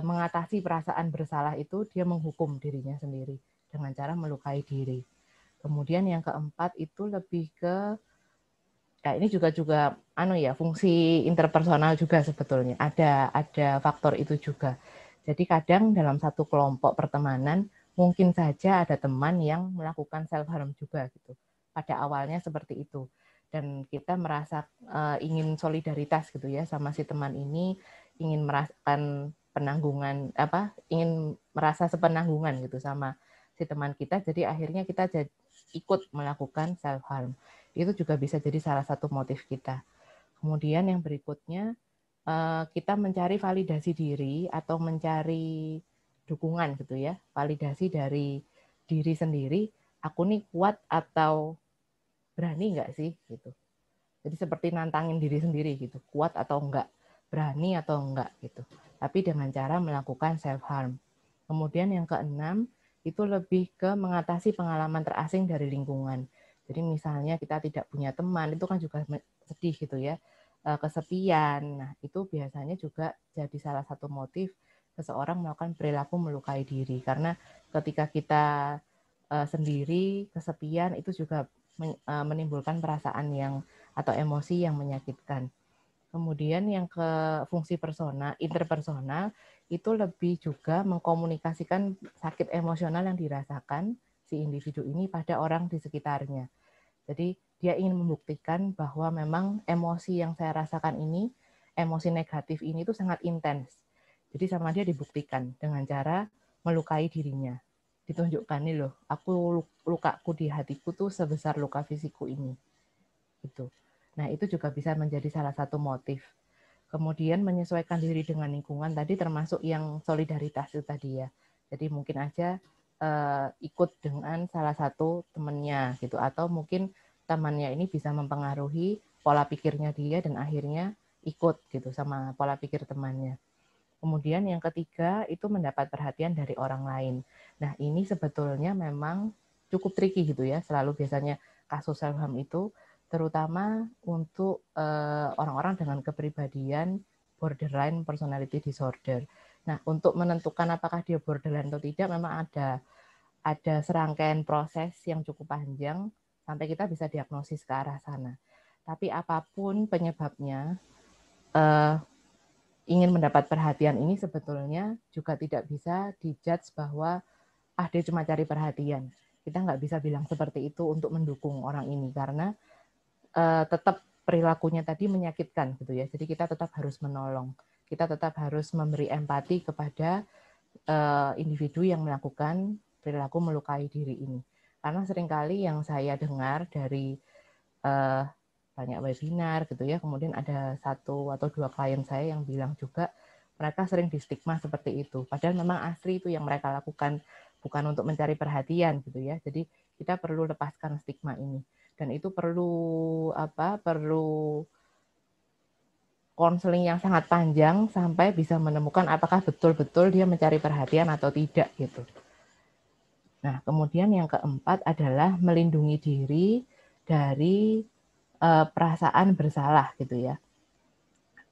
mengatasi perasaan bersalah itu dia menghukum dirinya sendiri dengan cara melukai diri. Kemudian yang keempat itu lebih ke ini juga fungsi interpersonal juga sebetulnya. Ada faktor itu juga. Jadi kadang dalam satu kelompok pertemanan mungkin saja ada teman yang melakukan self harm juga gitu. Pada awalnya seperti itu. Dan kita merasa ingin solidaritas gitu ya sama si teman ini, ingin merasakan penanggungan ingin merasa sepenanggungan gitu sama si teman kita. Jadi akhirnya kita ikut melakukan self harm. Itu juga bisa jadi salah satu motif kita. Kemudian yang berikutnya, kita mencari validasi diri atau mencari dukungan gitu ya, validasi dari diri sendiri, aku nih kuat atau berani nggak sih gitu. Jadi seperti nantangin diri sendiri gitu, kuat atau enggak, berani atau enggak gitu. Tapi dengan cara melakukan self harm. Kemudian yang keenam, itu lebih ke mengatasi pengalaman terasing dari lingkungan. Jadi misalnya kita tidak punya teman, itu kan juga sedih gitu ya, kesepian. Nah, itu biasanya juga jadi salah satu motif seseorang melakukan perilaku melukai diri. Karena ketika kita sendiri, kesepian, itu juga menimbulkan perasaan atau emosi yang menyakitkan. Kemudian yang ke fungsi interpersonal, itu lebih juga mengkomunikasikan sakit emosional yang dirasakan si individu ini pada orang di sekitarnya. Jadi dia ingin membuktikan bahwa memang emosi yang saya rasakan ini, emosi negatif ini itu sangat intens. Jadi sama dia dibuktikan dengan cara melukai dirinya. Ditunjukkan nih loh, lukaku di hatiku tuh sebesar luka fisikku ini. Gitu. Nah, itu juga bisa menjadi salah satu motif. Kemudian menyesuaikan diri dengan lingkungan tadi termasuk yang solidaritas itu tadi ya. Jadi mungkin aja ikut dengan salah satu temannya gitu, atau mungkin temannya ini bisa mempengaruhi pola pikirnya dia dan akhirnya ikut gitu sama pola pikir temannya. Kemudian yang ketiga itu mendapat perhatian dari orang lain. Nah, ini sebetulnya memang cukup tricky gitu ya. Selalu biasanya kasus self harm itu terutama untuk orang-orang dengan kepribadian borderline personality disorder. Nah, untuk menentukan apakah dia borderline atau tidak memang ada serangkaian proses yang cukup panjang sampai kita bisa diagnosis ke arah sana. Tapi apapun penyebabnya, ingin mendapat perhatian ini sebetulnya juga tidak bisa dijudge bahwa dia cuma cari perhatian. Kita nggak bisa bilang seperti itu untuk mendukung orang ini karena tetap perilakunya tadi menyakitkan gitu ya. Jadi kita tetap harus menolong, kita tetap harus memberi empati kepada individu yang melakukan perilaku melukai diri ini. Karena seringkali yang saya dengar dari banyak webinar gitu ya, kemudian ada 1 atau 2 klien saya yang bilang juga mereka sering distigma seperti itu. Padahal memang asli itu yang mereka lakukan, bukan untuk mencari perhatian gitu ya. Jadi kita perlu lepaskan stigma ini. Dan itu perlu konseling yang sangat panjang sampai bisa menemukan apakah betul-betul dia mencari perhatian atau tidak gitu. Nah, kemudian yang keempat adalah melindungi diri dari perasaan bersalah gitu ya.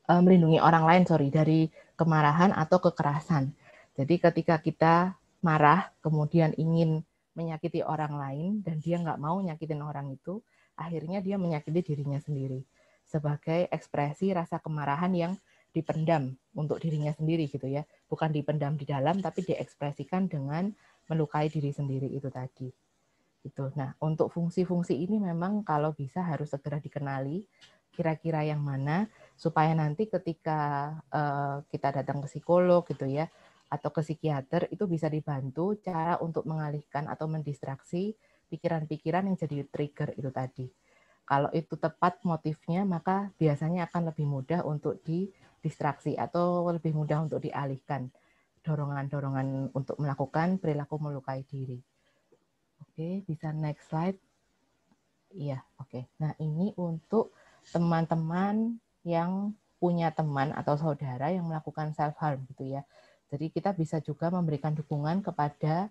Melindungi orang lain dari kemarahan atau kekerasan. Jadi ketika kita marah kemudian ingin menyakiti orang lain dan dia nggak mau nyakitin orang itu, akhirnya dia menyakiti dirinya sendiri sebagai ekspresi rasa kemarahan yang dipendam untuk dirinya sendiri gitu ya, bukan dipendam di dalam tapi diekspresikan dengan melukai diri sendiri itu tadi. Gitu. Nah, untuk fungsi-fungsi ini memang kalau bisa harus segera dikenali kira-kira yang mana supaya nanti ketika kita datang ke psikolog gitu ya atau ke psikiater itu bisa dibantu cara untuk mengalihkan atau mendistraksi pikiran-pikiran yang jadi trigger itu tadi. Kalau itu tepat motifnya maka biasanya akan lebih mudah untuk didistraksi atau lebih mudah untuk dialihkan dorongan-dorongan untuk melakukan perilaku melukai diri. Oke, bisa next slide. Iya, oke. Nah, ini untuk teman-teman yang punya teman atau saudara yang melakukan self-harm gitu ya. Jadi kita bisa juga memberikan dukungan kepada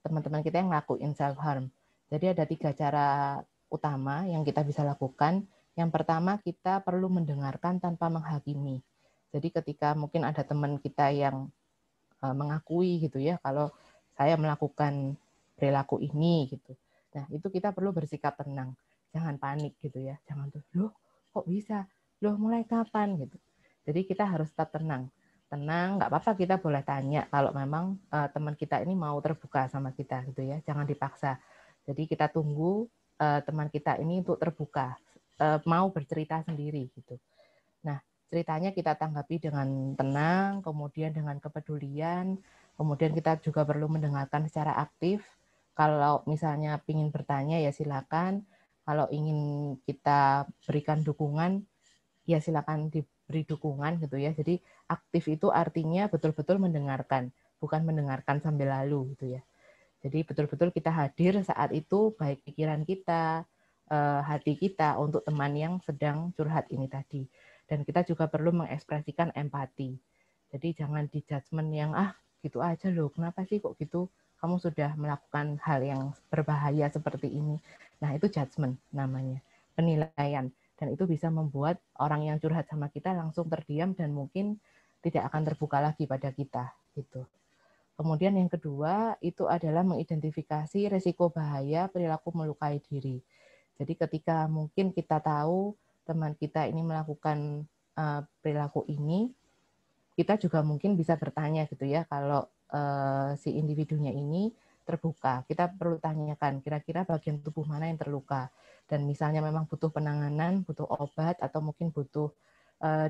teman-teman kita yang ngelakuin self-harm. Jadi ada 3 cara utama yang kita bisa lakukan. Yang pertama, kita perlu mendengarkan tanpa menghakimi. Jadi ketika mungkin ada teman kita yang mengakui gitu ya, kalau saya melakukan perilaku ini gitu. Nah, itu kita perlu bersikap tenang. Jangan panik gitu ya. Jangan tuh, loh kok bisa? Loh mulai kapan gitu. Jadi kita harus tetap tenang. Tenang, nggak apa-apa kita boleh tanya kalau memang teman kita ini mau terbuka sama kita gitu ya. Jangan dipaksa. Jadi kita tunggu teman kita ini untuk terbuka, mau bercerita sendiri gitu. Nah, ceritanya kita tanggapi dengan tenang, kemudian dengan kepedulian, kemudian kita juga perlu mendengarkan secara aktif. Kalau misalnya ingin bertanya ya silakan. Kalau ingin kita berikan dukungan ya silakan diberi dukungan gitu ya. Jadi aktif itu artinya betul-betul mendengarkan, bukan mendengarkan sambil lalu gitu ya. Jadi betul-betul kita hadir saat itu baik pikiran kita, hati kita untuk teman yang sedang curhat ini tadi. Dan kita juga perlu mengekspresikan empati. Jadi jangan di judgement yang gitu aja loh, kenapa sih kok gitu? Kamu sudah melakukan hal yang berbahaya seperti ini. Nah, itu judgement namanya, penilaian. Dan itu bisa membuat orang yang curhat sama kita langsung terdiam dan mungkin tidak akan terbuka lagi pada kita. Gitu. Kemudian yang kedua, itu adalah mengidentifikasi risiko bahaya perilaku melukai diri. Jadi ketika mungkin kita tahu teman kita ini melakukan perilaku ini, kita juga mungkin bisa bertanya gitu ya, kalau si individunya ini terbuka, kita perlu tanyakan kira-kira bagian tubuh mana yang terluka, dan misalnya memang butuh penanganan, butuh obat, atau mungkin butuh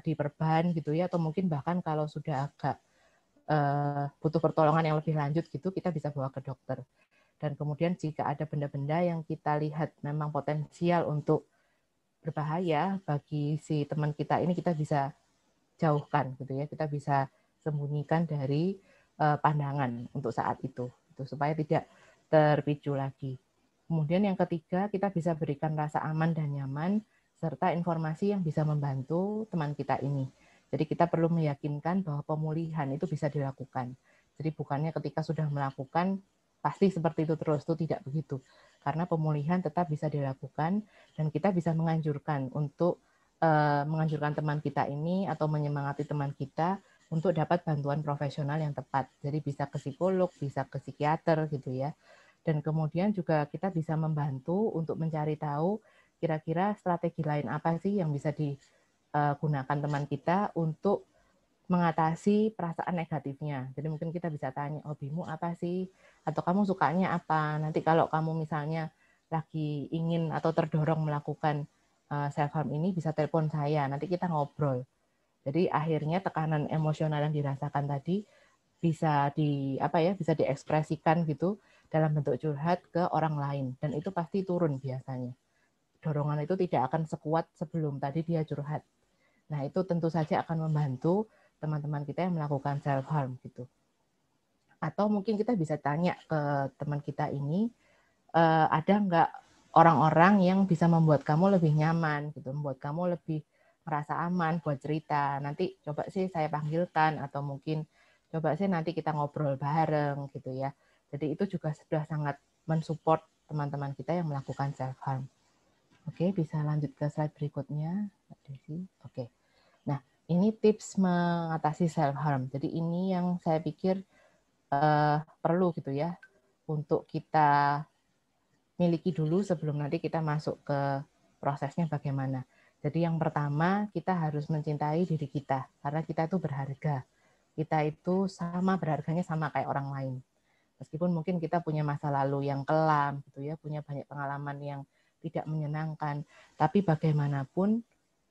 diperban gitu ya, atau mungkin bahkan kalau sudah agak butuh pertolongan yang lebih lanjut gitu, kita bisa bawa ke dokter. Dan kemudian jika ada benda-benda yang kita lihat memang potensial untuk berbahaya bagi si teman kita ini, kita bisa jauhkan gitu ya, kita bisa sembunyikan dari pandangan untuk saat itu supaya tidak terpicu lagi. Kemudian yang ketiga, kita bisa berikan rasa aman dan nyaman serta informasi yang bisa membantu teman kita ini. Jadi kita perlu meyakinkan bahwa pemulihan itu bisa dilakukan. Jadi bukannya ketika sudah melakukan pasti seperti itu terus, itu tidak begitu. Karena pemulihan tetap bisa dilakukan dan kita bisa menganjurkan untuk menganjurkan teman kita ini atau menyemangati teman kita untuk dapat bantuan profesional yang tepat. Jadi bisa ke psikolog, bisa ke psikiater gitu ya. Dan kemudian juga kita bisa membantu untuk mencari tahu kira-kira strategi lain apa sih yang bisa digunakan teman kita untuk mengatasi perasaan negatifnya. Jadi mungkin kita bisa tanya, hobimu apa sih? Atau kamu sukanya apa? Nanti kalau kamu misalnya lagi ingin atau terdorong melakukan self harm ini bisa telepon saya, nanti kita ngobrol. Jadi akhirnya tekanan emosional yang dirasakan tadi bisa bisa diekspresikan gitu dalam bentuk curhat ke orang lain, dan itu pasti turun biasanya. Dorongan itu tidak akan sekuat sebelum tadi dia curhat. Nah, itu tentu saja akan membantu teman-teman kita yang melakukan self harm gitu. Atau mungkin kita bisa tanya ke teman kita ini, ada nggak orang-orang yang bisa membuat kamu lebih nyaman gitu, membuat kamu lebih merasa aman buat cerita. Nanti coba sih saya panggilkan, atau mungkin coba sih nanti kita ngobrol bareng gitu ya. Jadi itu juga sudah sangat mensupport teman-teman kita yang melakukan self harm. Oke, bisa lanjut ke slide berikutnya, Mbak Desi. Oke. Nah, ini tips mengatasi self harm. Jadi ini yang saya pikir perlu gitu ya untuk kita miliki dulu sebelum nanti kita masuk ke prosesnya bagaimana. Jadi yang pertama, kita harus mencintai diri kita, karena kita itu berharga. Kita itu sama berharganya sama kayak orang lain. Meskipun mungkin kita punya masa lalu yang kelam gitu ya, punya banyak pengalaman yang tidak menyenangkan, tapi bagaimanapun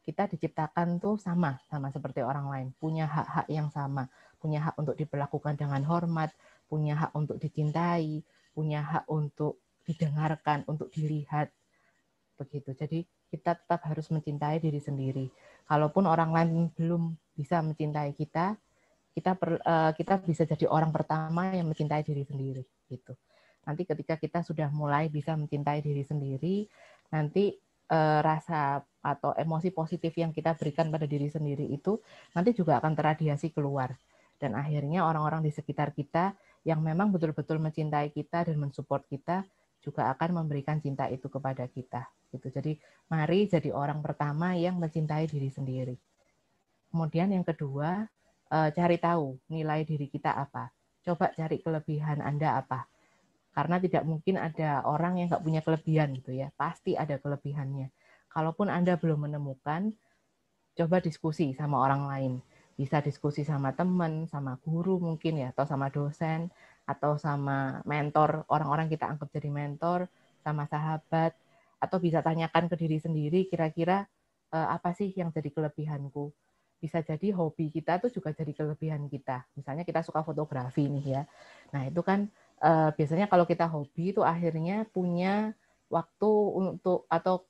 kita diciptakan tuh sama seperti orang lain, punya hak-hak yang sama, punya hak untuk diperlakukan dengan hormat, punya hak untuk dicintai, punya hak untuk didengarkan, untuk dilihat, begitu. Jadi kita tetap harus mencintai diri sendiri. Kalaupun orang lain belum bisa mencintai kita, kita bisa jadi orang pertama yang mencintai diri sendiri, gitu. Nanti ketika kita sudah mulai bisa mencintai diri sendiri, nanti rasa atau emosi positif yang kita berikan pada diri sendiri itu nanti juga akan terradiasi keluar. Dan akhirnya orang-orang di sekitar kita yang memang betul-betul mencintai kita dan mensupport kita juga akan memberikan cinta itu kepada kita. Gitu. Jadi mari jadi orang pertama yang mencintai diri sendiri. Kemudian yang kedua, cari tahu nilai diri kita apa. Coba cari kelebihan Anda apa. Karena tidak mungkin ada orang yang nggak punya kelebihan gitu ya. Pasti ada kelebihannya. Kalaupun Anda belum menemukan, coba diskusi sama orang lain. Bisa diskusi sama teman, sama guru mungkin ya, atau sama dosen, atau sama mentor, orang-orang kita anggap jadi mentor, sama sahabat, atau bisa tanyakan ke diri sendiri, kira-kira apa sih yang jadi kelebihanku. Bisa jadi hobi kita tuh juga jadi kelebihan kita. Misalnya kita suka fotografi nih ya. Nah itu kan biasanya kalau kita hobi itu akhirnya punya waktu untuk atau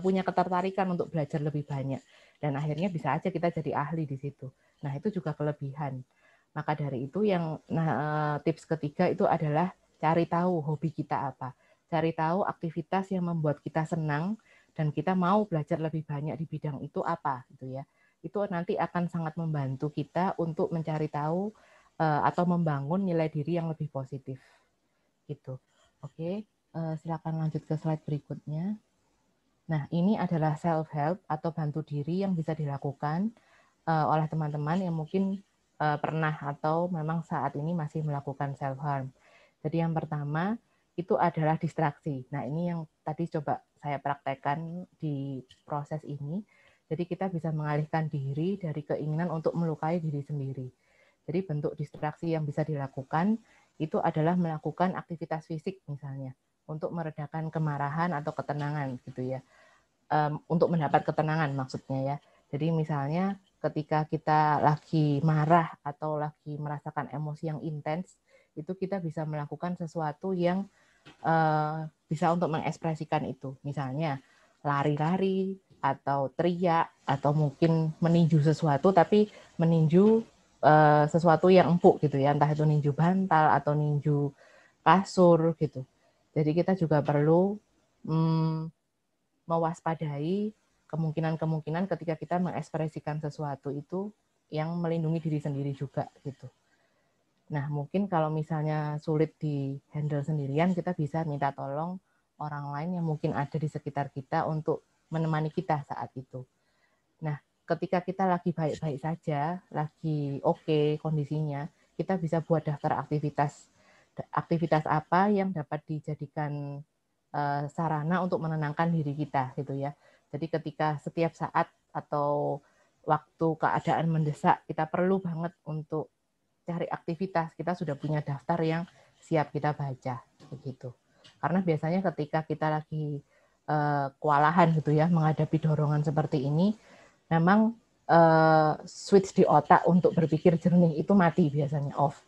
punya ketertarikan untuk belajar lebih banyak. Dan akhirnya bisa aja kita jadi ahli di situ. Nah itu juga kelebihan. Maka dari itu yang tips ketiga itu adalah cari tahu hobi kita apa. Cari tahu aktivitas yang membuat kita senang dan kita mau belajar lebih banyak di bidang itu apa gitu ya. Itu nanti akan sangat membantu kita untuk mencari tahu atau membangun nilai diri yang lebih positif. Gitu. Oke, silakan lanjut ke slide berikutnya. Nah, ini adalah self-help atau bantu diri yang bisa dilakukan oleh teman-teman yang mungkin pernah atau memang saat ini masih melakukan self-harm. Jadi yang pertama itu adalah distraksi. Nah, ini yang tadi coba saya praktekkan di proses ini. Jadi kita bisa mengalihkan diri dari keinginan untuk melukai diri sendiri. Jadi bentuk distraksi yang bisa dilakukan itu adalah melakukan aktivitas fisik misalnya untuk meredakan kemarahan atau ketenangan gitu ya. Untuk mendapat ketenangan maksudnya ya. Jadi misalnya ketika kita lagi marah atau lagi merasakan emosi yang intens, itu kita bisa melakukan sesuatu yang bisa untuk mengekspresikan itu. Misalnya lari-lari atau teriak atau mungkin meninju sesuatu, tapi meninju sesuatu yang empuk gitu ya, entah itu ninju bantal atau ninju kasur gitu. Jadi kita juga perlu mewaspadai kemungkinan-kemungkinan ketika kita mengekspresikan sesuatu itu yang melindungi diri sendiri juga gitu. Nah, mungkin kalau misalnya sulit di handle sendirian, kita bisa minta tolong orang lain yang mungkin ada di sekitar kita untuk menemani kita saat itu. Nah, ketika kita lagi baik-baik saja, lagi oke kondisinya, kita bisa buat daftar aktivitas apa yang dapat dijadikan sarana untuk menenangkan diri kita gitu ya. Jadi ketika setiap saat atau waktu keadaan mendesak kita perlu banget untuk cari aktivitas, kita sudah punya daftar yang siap kita baca begitu. Karena biasanya ketika kita lagi kewalahan gitu ya menghadapi dorongan seperti ini, memang switch di otak untuk berpikir jernih itu mati biasanya, off.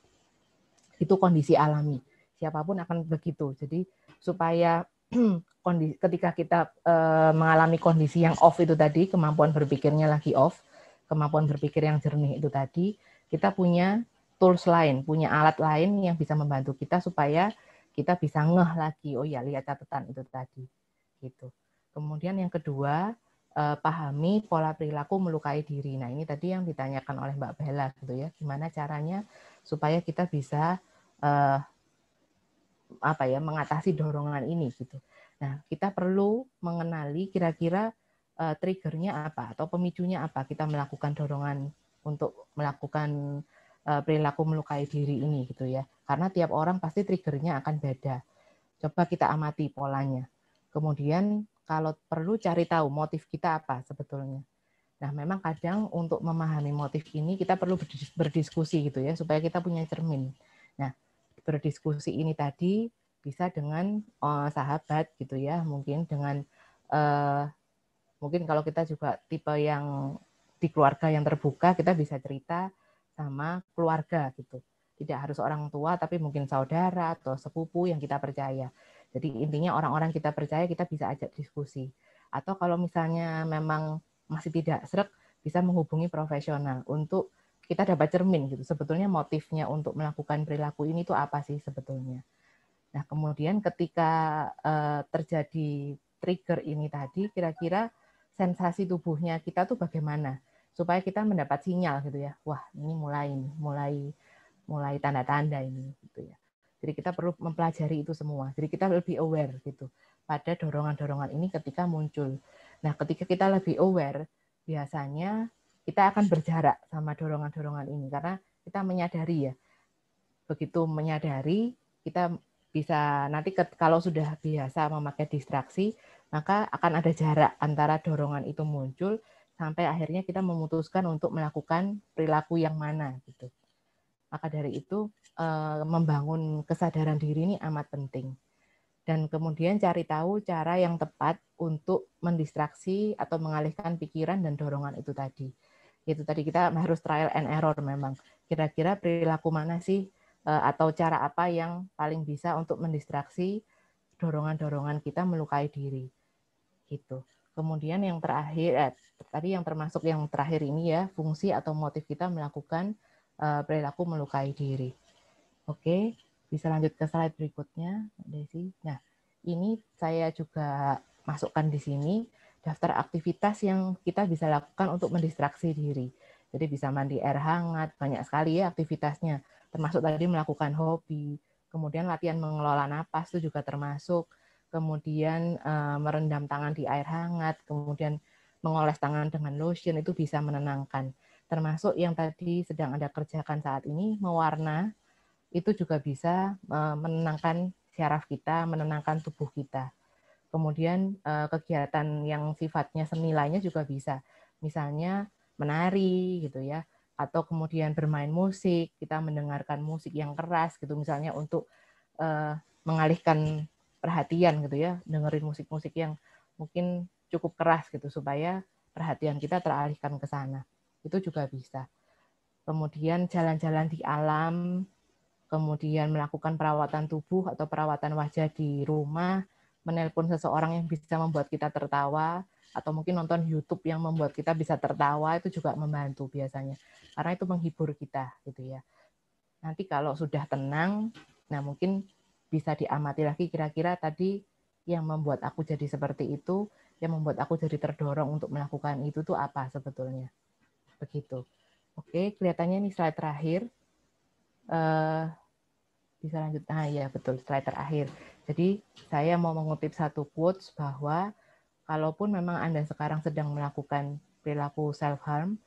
Itu kondisi alami. Siapapun akan begitu. Jadi supaya ketika kita mengalami kondisi yang off itu tadi, kemampuan berpikirnya lagi off, kemampuan berpikir yang jernih itu tadi, kita punya tools lain, punya alat lain yang bisa membantu kita supaya kita bisa ngeh lagi, oh ya lihat catatan itu tadi. Gitu. Kemudian yang kedua, pahami pola perilaku melukai diri. Nah, ini tadi yang ditanyakan oleh Mbak Bella gitu ya. Gimana caranya supaya kita bisa mengatasi dorongan ini gitu. Nah, kita perlu mengenali kira-kira triggernya apa atau pemicunya apa kita melakukan dorongan untuk melakukan perilaku melukai diri ini gitu ya. Karena tiap orang pasti triggernya akan beda. Coba kita amati polanya. Kemudian kalau perlu cari tahu motif kita apa sebetulnya. Nah, memang kadang untuk memahami motif ini kita perlu berdiskusi gitu ya supaya kita punya cermin. Nah, berdiskusi ini tadi bisa dengan sahabat gitu ya, mungkin dengan mungkin kalau kita juga tipe yang di keluarga yang terbuka, kita bisa cerita sama keluarga gitu. Tidak harus orang tua, tapi mungkin saudara atau sepupu yang kita percaya. Jadi intinya orang-orang kita percaya kita bisa ajak diskusi. Atau kalau misalnya memang masih tidak sreg, bisa menghubungi profesional untuk kita dapat cermin gitu. Sebetulnya motifnya untuk melakukan perilaku ini tuh apa sih sebetulnya. Nah, kemudian ketika terjadi trigger ini tadi, kira-kira sensasi tubuhnya kita tuh bagaimana? Supaya kita mendapat sinyal gitu ya. Wah, ini mulai tanda-tanda ini gitu ya. Jadi kita perlu mempelajari itu semua. Jadi kita lebih aware gitu pada dorongan-dorongan ini ketika muncul. Nah, ketika kita lebih aware, biasanya kita akan berjarak sama dorongan-dorongan ini karena kita menyadari ya. Begitu menyadari, kita bisa nanti kalau sudah biasa memakai distraksi, maka akan ada jarak antara dorongan itu muncul sampai akhirnya kita memutuskan untuk melakukan perilaku yang mana gitu. Maka dari itu membangun kesadaran diri ini amat penting. Dan kemudian cari tahu cara yang tepat untuk mendistraksi atau mengalihkan pikiran dan dorongan itu tadi. Itu tadi kita harus trial and error memang. Kira-kira perilaku mana sih atau cara apa yang paling bisa untuk mendistraksi dorongan-dorongan kita melukai diri. Gitu. Kemudian yang terakhir, tadi yang termasuk yang terakhir ini ya, fungsi atau motif kita melakukan perilaku melukai diri. Oke, bisa lanjut ke slide berikutnya, Desi. Nah, ini saya juga masukkan di sini daftar aktivitas yang kita bisa lakukan untuk mendistraksi diri. Jadi bisa mandi air hangat, banyak sekali ya aktivitasnya. Termasuk tadi melakukan hobi, kemudian latihan mengelola napas itu juga termasuk, kemudian merendam tangan di air hangat, kemudian mengoles tangan dengan lotion itu bisa menenangkan. Termasuk yang tadi sedang Anda kerjakan saat ini, mewarna, itu juga bisa menenangkan syaraf kita, menenangkan tubuh kita. Kemudian kegiatan yang sifatnya seni lainnya juga bisa. Misalnya menari gitu ya, atau kemudian bermain musik, kita mendengarkan musik yang keras gitu misalnya untuk mengalihkan perhatian gitu ya, dengerin musik-musik yang mungkin cukup keras gitu supaya perhatian kita teralihkan ke sana. Itu juga bisa. Kemudian jalan-jalan di alam, kemudian melakukan perawatan tubuh atau perawatan wajah di rumah, menelpon seseorang yang bisa membuat kita tertawa, atau mungkin nonton YouTube yang membuat kita bisa tertawa, itu juga membantu biasanya. Karena itu menghibur kita gitu ya. Nanti kalau sudah tenang, nah mungkin bisa diamati lagi kira-kira tadi yang membuat aku jadi seperti itu, yang membuat aku jadi terdorong untuk melakukan itu tuh apa sebetulnya. Begitu. Oke, kelihatannya ini slide terakhir. Bisa lanjut. Nah ya betul, slide terakhir. Jadi saya mau mengutip satu quotes bahwa kalaupun memang Anda sekarang sedang melakukan perilaku self-harm,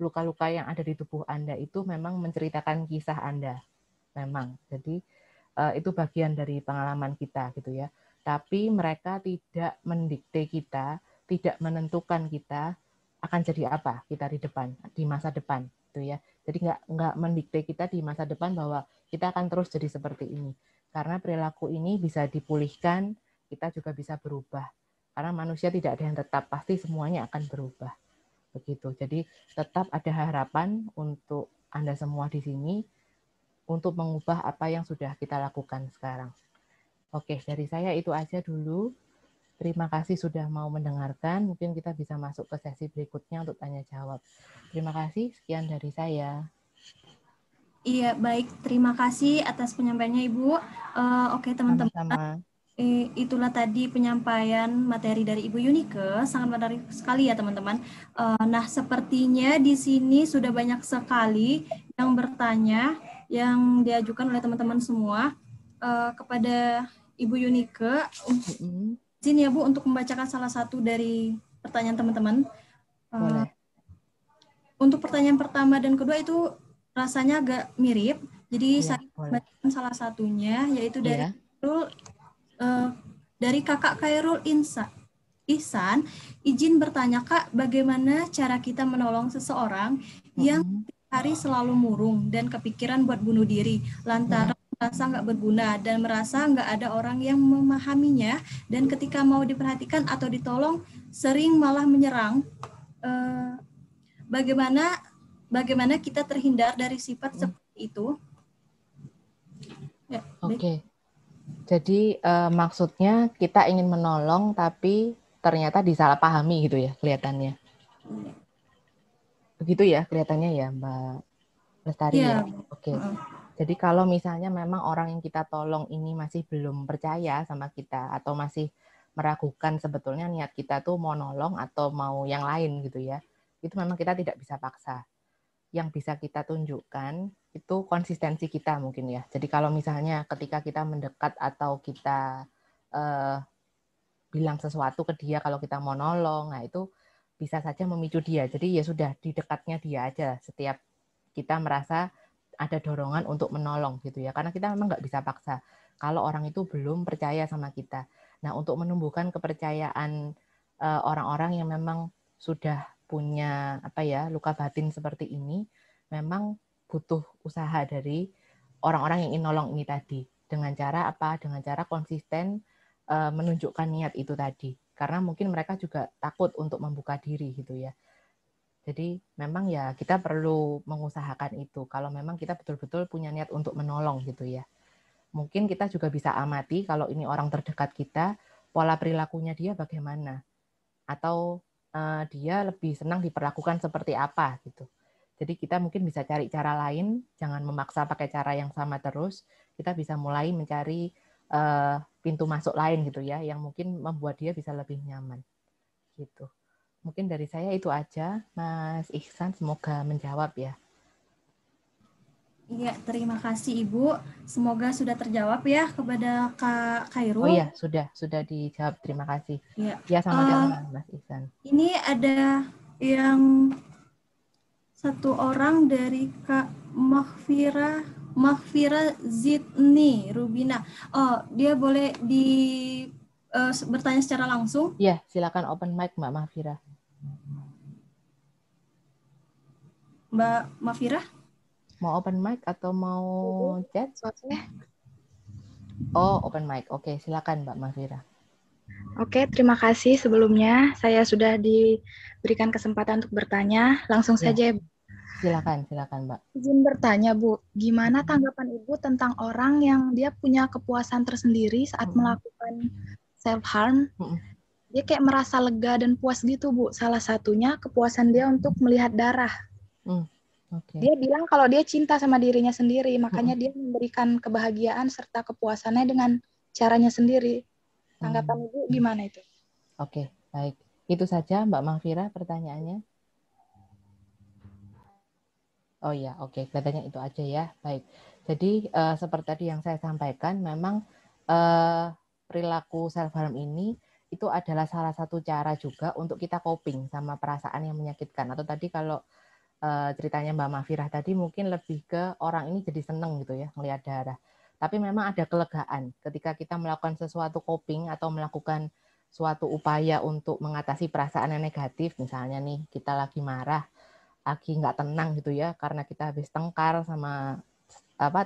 luka-luka yang ada di tubuh Anda itu memang menceritakan kisah Anda. Memang. Jadi itu bagian dari pengalaman kita gitu ya. Tapi mereka tidak mendikte kita, tidak menentukan kita akan jadi apa kita di depan, di masa depan gitu ya. Jadi nggak mendikte kita di masa depan bahwa kita akan terus jadi seperti ini. Karena perilaku ini bisa dipulihkan, kita juga bisa berubah. Karena manusia tidak ada yang tetap, pasti semuanya akan berubah. Begitu. Jadi tetap ada harapan untuk Anda semua di sini untuk mengubah apa yang sudah kita lakukan sekarang. Oke, dari saya itu aja dulu. Terima kasih sudah mau mendengarkan. Mungkin kita bisa masuk ke sesi berikutnya untuk tanya jawab. Terima kasih, sekian dari saya. Iya, baik. Terima kasih atas penyampaiannya, Ibu. Oke, teman-teman. Sama-sama. Itulah tadi penyampaian materi dari Ibu Yunike, sangat menarik sekali ya teman-teman. Nah, sepertinya di sini sudah banyak sekali yang bertanya, yang diajukan oleh teman-teman semua kepada Ibu Yunike. Izin ya Bu untuk membacakan salah satu dari pertanyaan teman-teman. Boleh. Untuk pertanyaan pertama dan kedua itu rasanya agak mirip, jadi saya bacakan salah satunya, yaitu dari dari Kakak Khairul Ihsan, izin bertanya Kak, bagaimana cara kita menolong seseorang yang hari selalu murung dan kepikiran buat bunuh diri, lantaran merasa nggak berguna dan merasa nggak ada orang yang memahaminya, dan ketika mau diperhatikan atau ditolong sering malah menyerang. Bagaimana kita terhindar dari sifat seperti itu? Ya, Oke. Jadi maksudnya kita ingin menolong tapi ternyata disalahpahami gitu ya kelihatannya. Begitu ya kelihatannya ya Mbak Lestari ya. Oke. Jadi kalau misalnya memang orang yang kita tolong ini masih belum percaya sama kita atau masih meragukan sebetulnya niat kita tuh mau nolong atau mau yang lain gitu ya. Itu memang kita tidak bisa paksa. Yang bisa kita tunjukkan itu konsistensi kita mungkin ya. Jadi kalau misalnya ketika kita mendekat atau kita bilang sesuatu ke dia kalau kita mau nolong, nah itu bisa saja memicu dia. Jadi ya sudah di dekatnya dia aja setiap kita merasa ada dorongan untuk menolong gitu ya. Karena kita memang nggak bisa paksa kalau orang itu belum percaya sama kita. Nah untuk menumbuhkan kepercayaan orang-orang yang memang sudah punya luka batin seperti ini, memang butuh usaha dari orang-orang yang ingin nolong ini tadi. Dengan cara apa? Dengan cara konsisten menunjukkan niat itu tadi. Karena mungkin mereka juga takut untuk membuka diri gitu ya. Jadi memang ya kita perlu mengusahakan itu. Kalau memang kita betul-betul punya niat untuk menolong gitu ya. Mungkin kita juga bisa amati kalau ini orang terdekat kita, pola perilakunya dia bagaimana. Atau dia lebih senang diperlakukan seperti apa gitu. Jadi kita mungkin bisa cari cara lain, jangan memaksa pakai cara yang sama terus. Kita bisa mulai mencari pintu masuk lain gitu ya, yang mungkin membuat dia bisa lebih nyaman. Gitu. Mungkin dari saya itu aja, Mas Ihsan. Semoga menjawab ya. Iya, terima kasih Ibu. Semoga sudah terjawab ya kepada Kak Khairul. Oh iya, sudah dijawab. Terima kasih. Ya, sama-sama Mas Ihsan. Ini ada yang satu orang dari Kak Mahfira Zidni Rubina. Oh, dia boleh bertanya secara langsung? Iya, silakan open mic Mbak Mahfira. Mbak Mahfira? Mau open mic atau mau chat? Oh, open mic. Oke, silakan Mbak Mahfira. Oke, terima kasih sebelumnya. Saya sudah diberikan kesempatan untuk bertanya. Langsung saja, Bu. Silakan Mbak. Izin bertanya, Bu. Gimana tanggapan Ibu tentang orang yang dia punya kepuasan tersendiri saat melakukan self-harm? Dia kayak merasa lega dan puas gitu, Bu. Salah satunya kepuasan dia untuk melihat darah. Okay. Dia bilang kalau dia cinta sama dirinya sendiri, makanya dia memberikan kebahagiaan serta kepuasannya dengan caranya sendiri. Tanggapan Ibu gimana itu? Oke, baik. Itu saja Mbak Mahfira pertanyaannya. Oh ya, oke. Kelihatannya itu aja ya. Baik. Jadi seperti tadi yang saya sampaikan, memang perilaku self-harm ini itu adalah salah satu cara juga untuk kita coping sama perasaan yang menyakitkan. Atau tadi kalau ceritanya Mbak Mahfirah tadi mungkin lebih ke orang ini jadi seneng gitu ya ngelihat darah. Tapi memang ada kelegaan ketika kita melakukan sesuatu coping atau melakukan suatu upaya untuk mengatasi perasaan yang negatif. Misalnya nih kita lagi marah, lagi nggak tenang gitu ya karena kita habis tengkar sama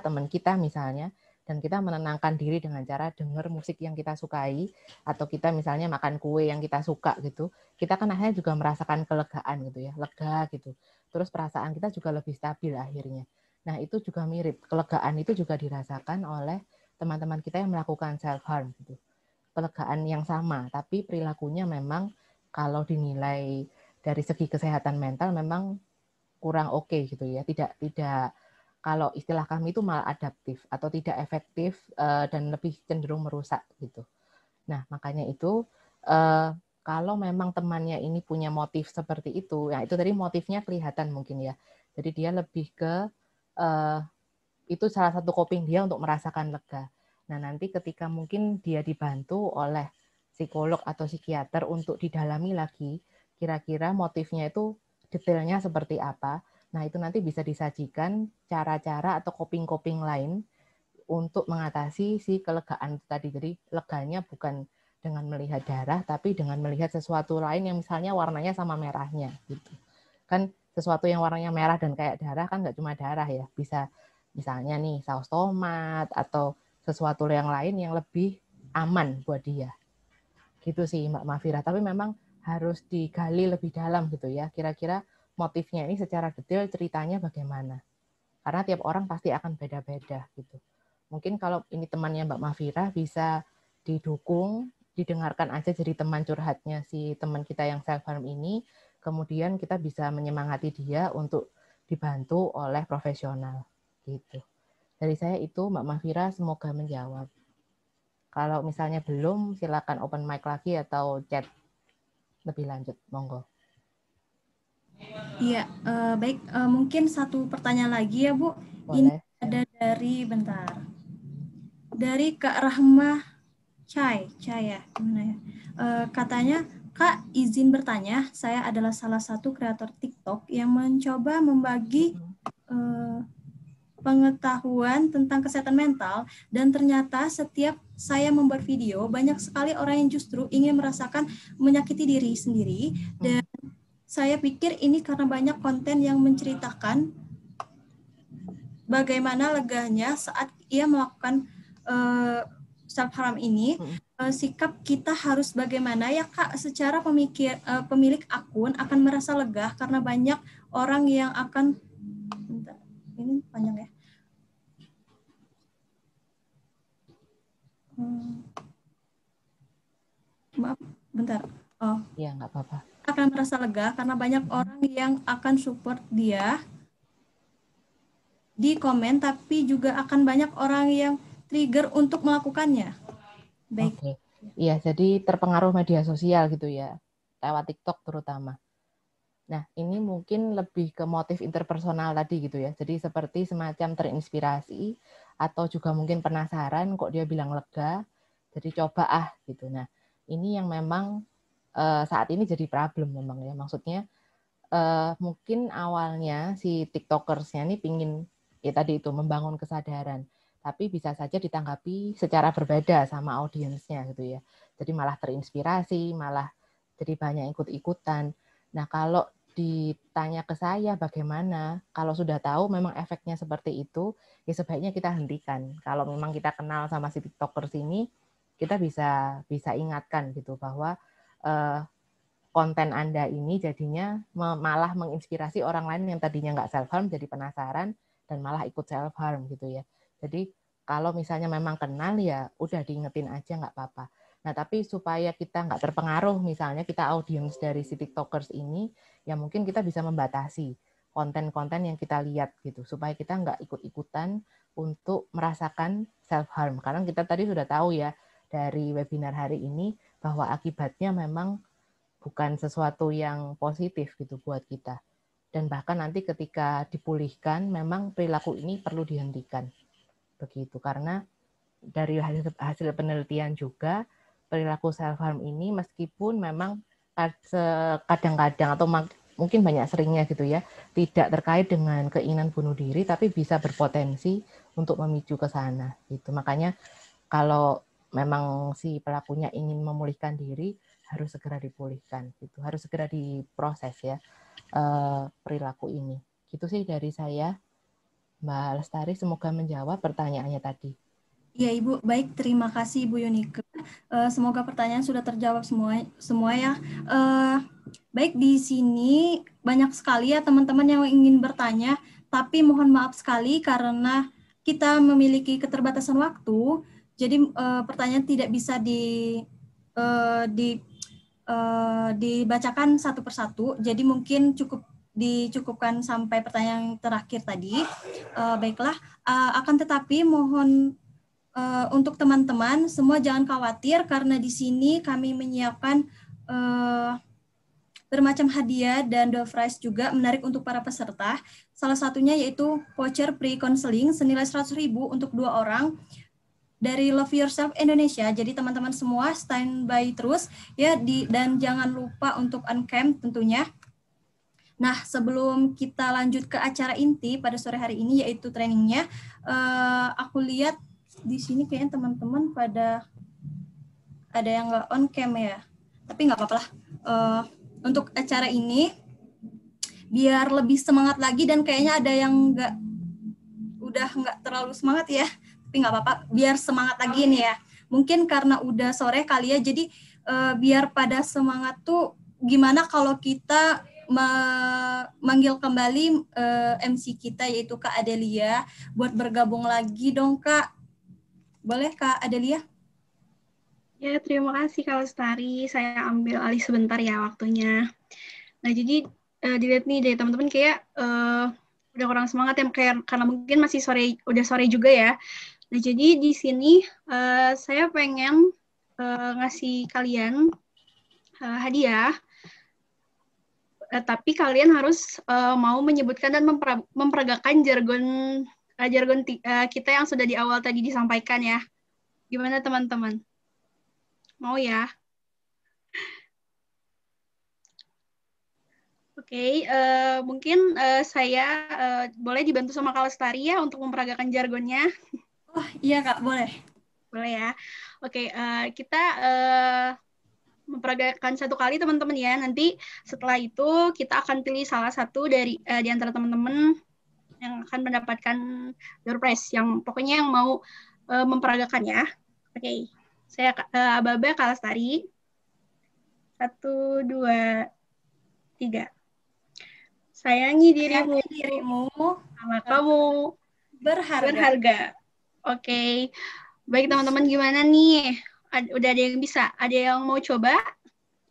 teman kita misalnya. dan kita menenangkan diri dengan cara dengar musik yang kita sukai, atau kita misalnya makan kue yang kita suka gitu, kita kan akhirnya juga merasakan kelegaan gitu ya, lega gitu. Terus perasaan kita juga lebih stabil akhirnya. Nah, itu juga mirip, kelegaan itu juga dirasakan oleh teman-teman kita yang melakukan self-harm gitu. Kelegaan yang sama, tapi perilakunya memang kalau dinilai dari segi kesehatan mental memang kurang oke gitu ya, tidak kalau istilah kami itu maladaptif atau tidak efektif dan lebih cenderung merusak gitu. Nah, makanya itu kalau memang temannya ini punya motif seperti itu, ya itu tadi motifnya kelihatan mungkin ya. Jadi dia lebih ke itu salah satu coping dia untuk merasakan lega. Nah, nanti ketika mungkin dia dibantu oleh psikolog atau psikiater untuk didalami lagi, kira-kira motifnya itu detailnya seperti apa. Nah, itu nanti bisa disajikan cara-cara atau coping-coping lain untuk mengatasi si kelegaan tadi. Jadi leganya bukan dengan melihat darah, tapi dengan melihat sesuatu lain yang misalnya warnanya sama merahnya. Gitu. Kan sesuatu yang warnanya merah dan kayak darah kan nggak cuma darah ya. Bisa misalnya nih saus tomat atau sesuatu yang lain yang lebih aman buat dia. Gitu sih Mbak Mafira. Tapi memang harus digali lebih dalam gitu ya. Kira-kira motifnya ini secara detail ceritanya bagaimana. Karena tiap orang pasti akan beda-beda gitu. Mungkin kalau ini temannya Mbak Mafira bisa didukung, didengarkan aja jadi teman curhatnya si teman kita yang self-harm ini, kemudian kita bisa menyemangati dia untuk dibantu oleh profesional gitu. Dari saya itu Mbak Mafira, semoga menjawab. Kalau misalnya belum, silakan open mic lagi atau chat lebih lanjut, monggo. Iya, baik. Mungkin satu pertanyaan lagi ya, Bu. Boleh. Ini ada dari Kak Rahmah Chai ya, gimana ya? Katanya, Kak, izin bertanya, saya adalah salah satu kreator TikTok yang mencoba membagi pengetahuan tentang kesehatan mental, dan ternyata setiap saya membuat video, banyak sekali orang yang justru ingin merasakan menyakiti diri sendiri, dan saya pikir ini karena banyak konten yang menceritakan bagaimana leganya saat ia melakukan self-harm ini. Sikap kita harus bagaimana ya Kak, secara pemilik akun akan merasa lega karena banyak orang yang akan, ini panjang ya. Maaf, bentar. Oh. Iya, nggak apa-apa. Akan merasa lega karena banyak orang yang akan support dia di komen, tapi juga akan banyak orang yang trigger untuk melakukannya. Baik. Oke. Iya, jadi terpengaruh media sosial gitu ya, lewat TikTok terutama. Nah, ini mungkin lebih ke motif interpersonal tadi gitu ya. Jadi seperti semacam terinspirasi atau juga mungkin penasaran kok dia bilang lega, jadi coba gitu. Nah, ini yang memang saat ini jadi problem memang ya. Maksudnya mungkin awalnya si TikTokersnya ini pingin ya tadi itu membangun kesadaran, tapi bisa saja ditanggapi secara berbeda sama audiensnya gitu ya. Jadi malah terinspirasi, malah jadi banyak ikut-ikutan. Nah, kalau ditanya ke saya bagaimana, kalau sudah tahu memang efeknya seperti itu, ya sebaiknya kita hentikan. Kalau memang kita kenal sama si TikTokers ini, kita bisa ingatkan gitu bahwa konten Anda ini jadinya malah menginspirasi orang lain yang tadinya nggak self-harm jadi penasaran dan malah ikut self-harm gitu ya. Jadi kalau misalnya memang kenal ya udah diingetin aja nggak apa-apa. Nah, tapi supaya kita nggak terpengaruh, misalnya kita audiens dari si TikTokers ini, ya mungkin kita bisa membatasi konten-konten yang kita lihat gitu, supaya kita nggak ikut-ikutan untuk merasakan self-harm. Karena kita tadi sudah tahu ya dari webinar hari ini bahwa akibatnya memang bukan sesuatu yang positif gitu buat kita. Dan bahkan nanti ketika dipulihkan, memang perilaku ini perlu dihentikan. Begitu, karena dari hasil penelitian juga, perilaku self-harm ini meskipun memang kadang-kadang atau mungkin banyak seringnya gitu ya, tidak terkait dengan keinginan bunuh diri, tapi bisa berpotensi untuk memicu ke sana. Gitu. Makanya kalau memang si pelakunya ingin memulihkan diri, harus segera dipulihkan. Gitu. Harus segera diproses ya perilaku ini. Gitu sih dari saya. Mbak Lestari, semoga menjawab pertanyaannya tadi. Iya Ibu, baik, terima kasih Ibu Yunike. Semoga pertanyaan sudah terjawab semua ya. Baik, di sini banyak sekali ya teman-teman yang ingin bertanya, tapi mohon maaf sekali karena kita memiliki keterbatasan waktu, jadi pertanyaan tidak bisa dibacakan satu persatu, jadi mungkin dicukupkan sampai pertanyaan terakhir tadi. Baiklah, akan tetapi mohon untuk teman-teman semua jangan khawatir karena di sini kami menyiapkan bermacam hadiah dan door prize juga menarik untuk para peserta. Salah satunya yaitu voucher pre-counseling senilai 100.000 untuk 2 orang dari Love Yourself Indonesia. Jadi teman-teman semua standby terus ya dan jangan lupa untuk uncamp tentunya. Nah, sebelum kita lanjut ke acara inti pada sore hari ini yaitu trainingnya, aku lihat di sini kayaknya teman-teman pada ada yang nggak on cam ya, tapi nggak apa-apa lah. Untuk acara ini biar lebih semangat lagi dan kayaknya ada yang udah nggak terlalu semangat ya, tapi nggak apa-apa, biar semangat lagi nih ya. Mungkin karena udah sore kali ya, jadi biar pada semangat tuh gimana kalau kita manggil kembali MC kita yaitu Kak Adelia buat bergabung lagi dong Kak. Boleh Kak Adelia? Ya, terima kasih Kak Lestari. Saya ambil alih sebentar ya waktunya. Nah, jadi dilihat nih dari teman-teman kayak udah kurang semangat ya, kayak karena mungkin masih sore, udah sore juga ya. Nah, jadi di sini saya pengen ngasih kalian hadiah, tapi kalian harus mau menyebutkan dan memperagakan jargon kita yang sudah di awal tadi disampaikan ya. Gimana teman-teman? Mau ya? Oke, mungkin saya boleh dibantu sama Kak Lestari ya untuk memperagakan jargonnya. Oh iya Kak, boleh. Boleh ya. Oke, kita memperagakan satu kali teman-teman ya. Nanti setelah itu kita akan pilih salah satu dari di antara teman-teman yang akan mendapatkan door prize. Yang pokoknya yang mau memperagakan ya. Oke, saya Aba-aba Kak Lestari. 1, 2, 3. Sayangi dirimu sama kamu berharga. Oke. Baik teman-teman, gimana nih? Udah ada yang bisa? Ada yang mau coba?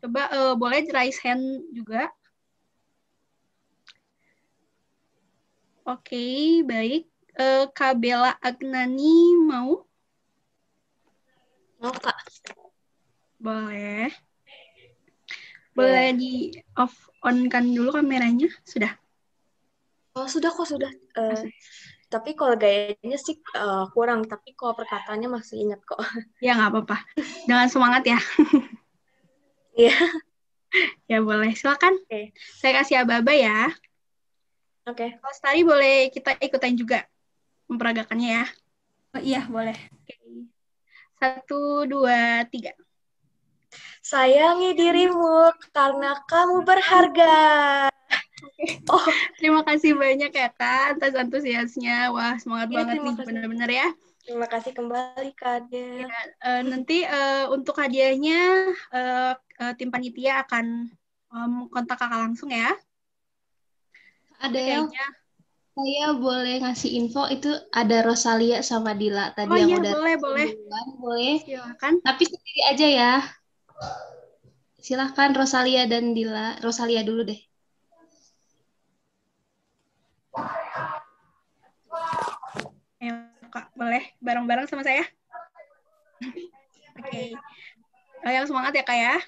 Coba boleh raise hand juga. Oke, baik. Kak Bella Agnani mau? Mau Kak. Boleh. Boleh di on-kan dulu kameranya? Sudah? Oh, sudah kok, sudah. Tapi kalau gayanya sih kurang, tapi kalau perkataannya masih ingat kok. Ya, nggak apa-apa. Jangan semangat ya. Iya. Ya, boleh. Silakan. Oke. Saya kasih aba-aba ya. Oke. Kalau Lestari boleh kita ikutan juga memperagakannya ya. Oh iya, boleh. Oke. 1, 2, 3. Sayangi dirimu karena kamu berharga. Oh, terima kasih banyak ya Kak atas antusiasnya. Wah, semangat banget nih benar-benar ya. Terima kasih kembali Kak Adel. Ya, nanti untuk hadiahnya tim panitia akan kontak Kakak langsung ya. Adel, saya boleh ngasih info itu ada Rosalia sama Dila tadi yang udah boleh. Boleh. Silakan. Tapi sendiri aja ya. Silahkan Rosalia dan Dila. Rosalia dulu deh. Kak, boleh bareng-bareng sama saya? Oke. Yang semangat ya Kak ya.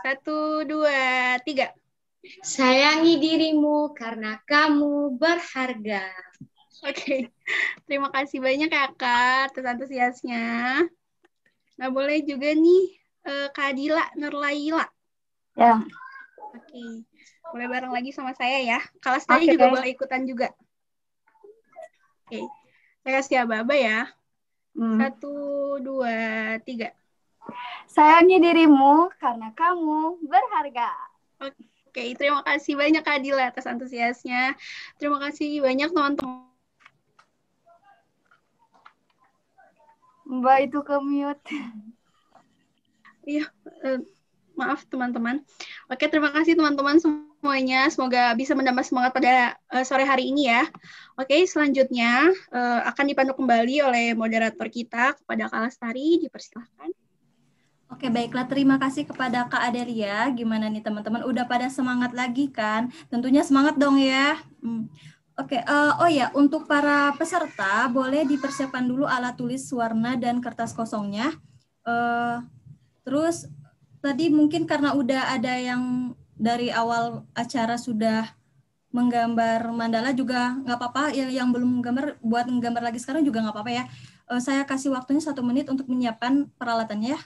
1, 2, 3. Sayangi dirimu karena kamu berharga. Oke. Terima kasih banyak ya Kak atas antusiasnya. Nah, boleh juga nih Kak Dila Nurlaila. Ya. Oke. Boleh bareng lagi sama saya ya. Kalau tadi juga boleh ikutan juga. Oke. Saya kasih aba-aba ya. 1, 2, 3. Sayangi dirimu karena kamu berharga. Oke, terima kasih banyak Kak Dila atas antusiasnya. Terima kasih banyak teman-teman. Mbak itu ke mute. Iya, maaf teman-teman. Oke, terima kasih teman-teman semuanya. Semoga bisa menambah semangat pada sore hari ini ya. Oke, selanjutnya akan dipandu kembali oleh moderator kita kepada Kak Lestari. Dipersilahkan. Oke, baiklah. Terima kasih kepada Kak Adelia. Gimana nih teman-teman? Udah pada semangat lagi kan? Tentunya semangat dong ya. Oke, oh ya, untuk para peserta boleh dipersiapkan dulu alat tulis warna dan kertas kosongnya. Terus tadi mungkin karena udah ada yang dari awal acara sudah menggambar mandala juga nggak apa-apa. Yang belum menggambar buat menggambar lagi sekarang juga nggak apa-apa ya. Saya kasih waktunya 1 menit untuk menyiapkan peralatannya ya.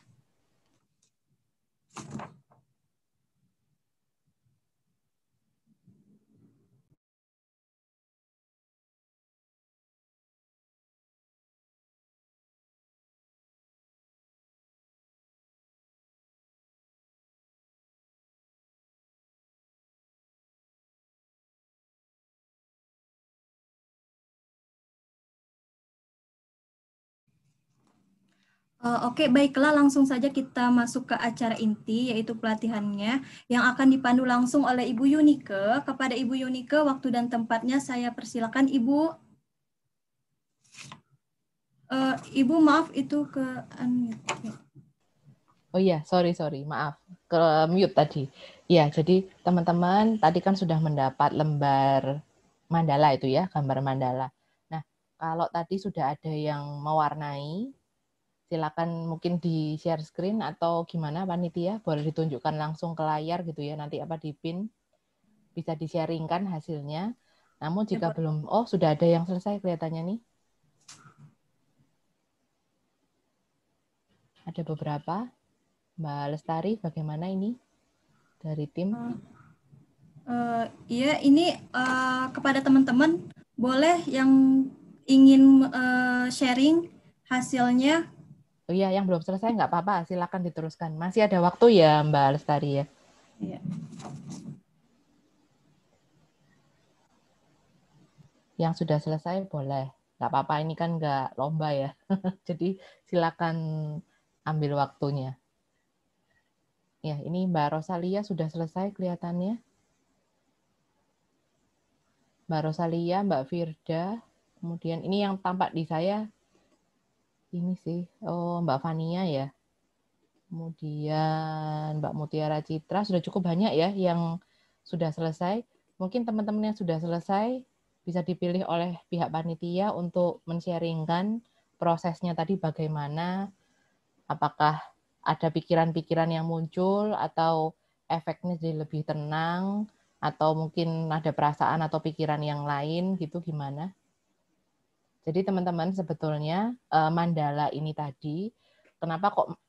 Oke, baiklah langsung saja kita masuk ke acara inti, yaitu pelatihannya, yang akan dipandu langsung oleh Ibu Yunike. Kepada Ibu Yunike, waktu dan tempatnya saya persilakan Ibu. Ibu maaf itu ke unmute. Oh iya, sorry, maaf, ke mute tadi. Ya, jadi teman-teman tadi kan sudah mendapat lembar mandala itu ya, gambar mandala. Nah, kalau tadi sudah ada yang mewarnai, silakan mungkin di share screen atau gimana panitia, boleh ditunjukkan langsung ke layar gitu ya, nanti apa di pin, bisa di-sharingkan hasilnya. Namun jika belum, oh sudah ada yang selesai kelihatannya nih. Ada beberapa. Mbak Lestari, bagaimana ini dari tim? Iya, ini kepada teman-teman, boleh yang ingin sharing hasilnya. Oh iya, yang belum selesai nggak apa-apa, silakan diteruskan. Masih ada waktu ya Mbak Lestari ya? Iya. Yang sudah selesai boleh. Nggak apa-apa, ini kan nggak lomba ya. Jadi silakan ambil waktunya. Ya, ini Mbak Rosalia sudah selesai kelihatannya. Mbak Rosalia, Mbak Firda, kemudian ini yang tampak di saya, ini sih, oh Mbak Fania ya. Kemudian Mbak Mutiara Citra, sudah cukup banyak ya yang sudah selesai. Mungkin teman-teman yang sudah selesai bisa dipilih oleh pihak panitia untuk men-sharingkan prosesnya tadi bagaimana, apakah ada pikiran-pikiran yang muncul atau efeknya jadi lebih tenang, atau mungkin ada perasaan atau pikiran yang lain gitu gimana. Jadi teman-teman sebetulnya mandala ini tadi, kenapa kok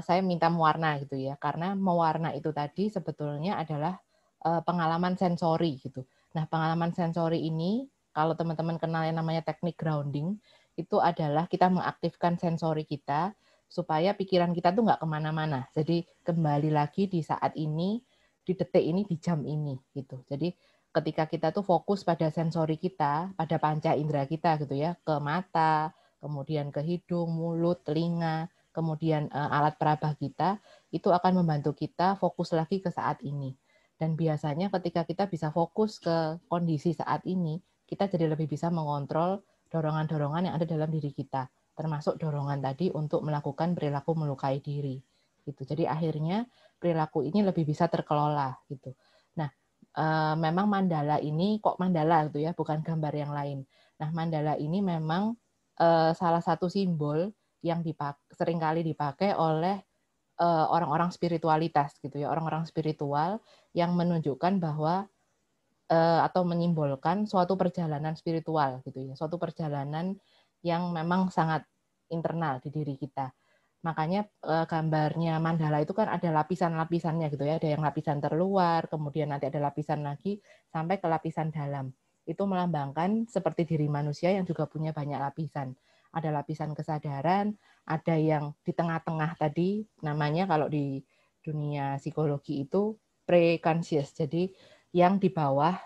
saya minta mewarna gitu ya? Karena mewarna itu tadi sebetulnya adalah pengalaman sensori gitu. Nah, pengalaman sensori ini kalau teman-teman kenal yang namanya teknik grounding, itu adalah kita mengaktifkan sensori kita supaya pikiran kita tuh nggak kemana-mana. Jadi kembali lagi di saat ini, di detik ini, di jam ini gitu. Jadi ketika kita tuh fokus pada sensori kita, pada panca indera kita gitu ya, ke mata, kemudian ke hidung, mulut, telinga, kemudian alat peraba kita, itu akan membantu kita fokus lagi ke saat ini. Dan biasanya ketika kita bisa fokus ke kondisi saat ini, kita jadi lebih bisa mengontrol dorongan-dorongan yang ada dalam diri kita, termasuk dorongan tadi untuk melakukan perilaku melukai diri. Gitu. Jadi akhirnya perilaku ini lebih bisa terkelola gitu. Nah, memang mandala ini kok mandala gitu ya, bukan gambar yang lain. Nah, mandala ini memang salah satu simbol yang seringkali dipakai oleh orang-orang spiritualitas gitu ya, orang-orang spiritual yang menunjukkan bahwa atau menyimbolkan suatu perjalanan spiritual gitu ya, suatu perjalanan yang memang sangat internal di diri kita. Makanya gambarnya mandala itu kan ada lapisan-lapisannya gitu ya, ada yang lapisan terluar, kemudian nanti ada lapisan lagi sampai ke lapisan dalam. Itu melambangkan seperti diri manusia yang juga punya banyak lapisan. Ada lapisan kesadaran, ada yang di tengah-tengah tadi, namanya kalau di dunia psikologi itu pre-conscious. Jadi yang di bawah,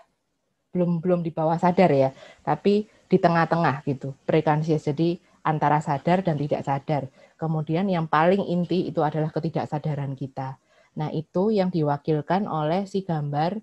belum di bawah sadar ya, tapi di tengah-tengah gitu, pre-conscious. Jadi antara sadar dan tidak sadar. Kemudian yang paling inti itu adalah ketidaksadaran kita. Nah, itu yang diwakilkan oleh si gambar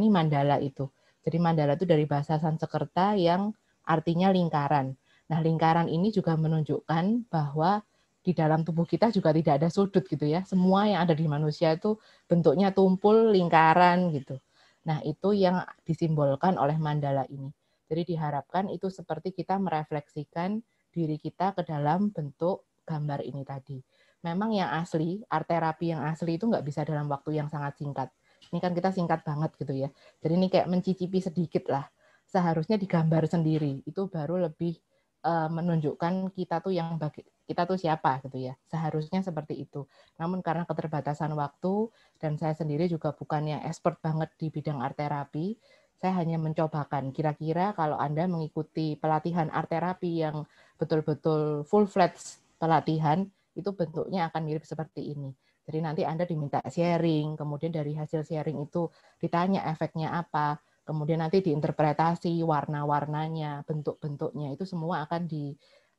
mandala itu. Jadi mandala itu dari bahasa Sanskerta yang artinya lingkaran. Nah, lingkaran ini juga menunjukkan bahwa di dalam tubuh kita juga tidak ada sudut gitu ya. Semua yang ada di manusia itu bentuknya tumpul, lingkaran gitu. Nah, itu yang disimbolkan oleh mandala ini. Jadi diharapkan itu seperti kita merefleksikan diri kita ke dalam bentuk gambar ini tadi. Memang yang asli, art terapi yang asli itu nggak bisa dalam waktu yang sangat singkat. Ini kan kita singkat banget gitu ya. Jadi ini kayak mencicipi sedikit lah. Seharusnya digambar sendiri, itu baru lebih menunjukkan kita tuh siapa gitu ya. Seharusnya seperti itu. Namun karena keterbatasan waktu dan saya sendiri juga bukannya expert banget di bidang art terapi, saya hanya mencobakan. Kira-kira kalau Anda mengikuti pelatihan art terapi yang betul-betul full-fledged pelatihan, itu bentuknya akan mirip seperti ini. Jadi nanti Anda diminta sharing, kemudian dari hasil sharing itu ditanya efeknya apa, kemudian nanti diinterpretasi warna-warnanya, bentuk-bentuknya, itu semua akan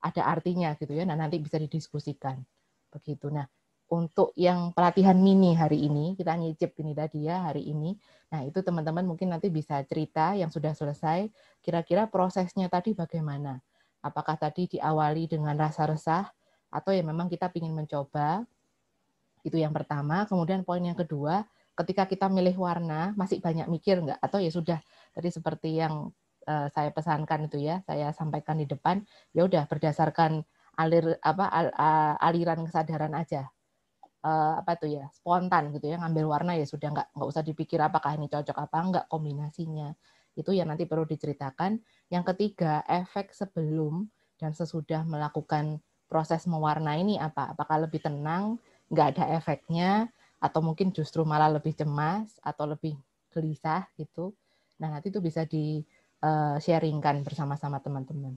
ada artinya gitu ya. Nah, nanti bisa didiskusikan. Begitu. Nah, untuk yang pelatihan mini hari ini, kita nyicip ini tadi ya hari ini. Nah, itu teman-teman mungkin nanti bisa cerita yang sudah selesai, kira-kira prosesnya tadi bagaimana? Apakah tadi diawali dengan rasa resah, atau ya memang kita ingin mencoba? Itu yang pertama. Kemudian poin yang kedua, ketika kita milih warna, masih banyak mikir nggak? Atau ya sudah, tadi seperti yang saya pesankan itu ya, saya sampaikan di depan, ya udah berdasarkan aliran kesadaran aja. Spontan gitu ya, ngambil warna ya sudah, nggak usah dipikir apakah ini cocok apa enggak kombinasinya. Itu yang nanti perlu diceritakan. Yang ketiga, efek sebelum dan sesudah melakukan proses mewarnai ini apa? Apakah lebih tenang, nggak ada efeknya, atau mungkin justru malah lebih cemas atau lebih gelisah gitu. Nah, nanti itu bisa di-sharingkan bersama-sama teman-teman.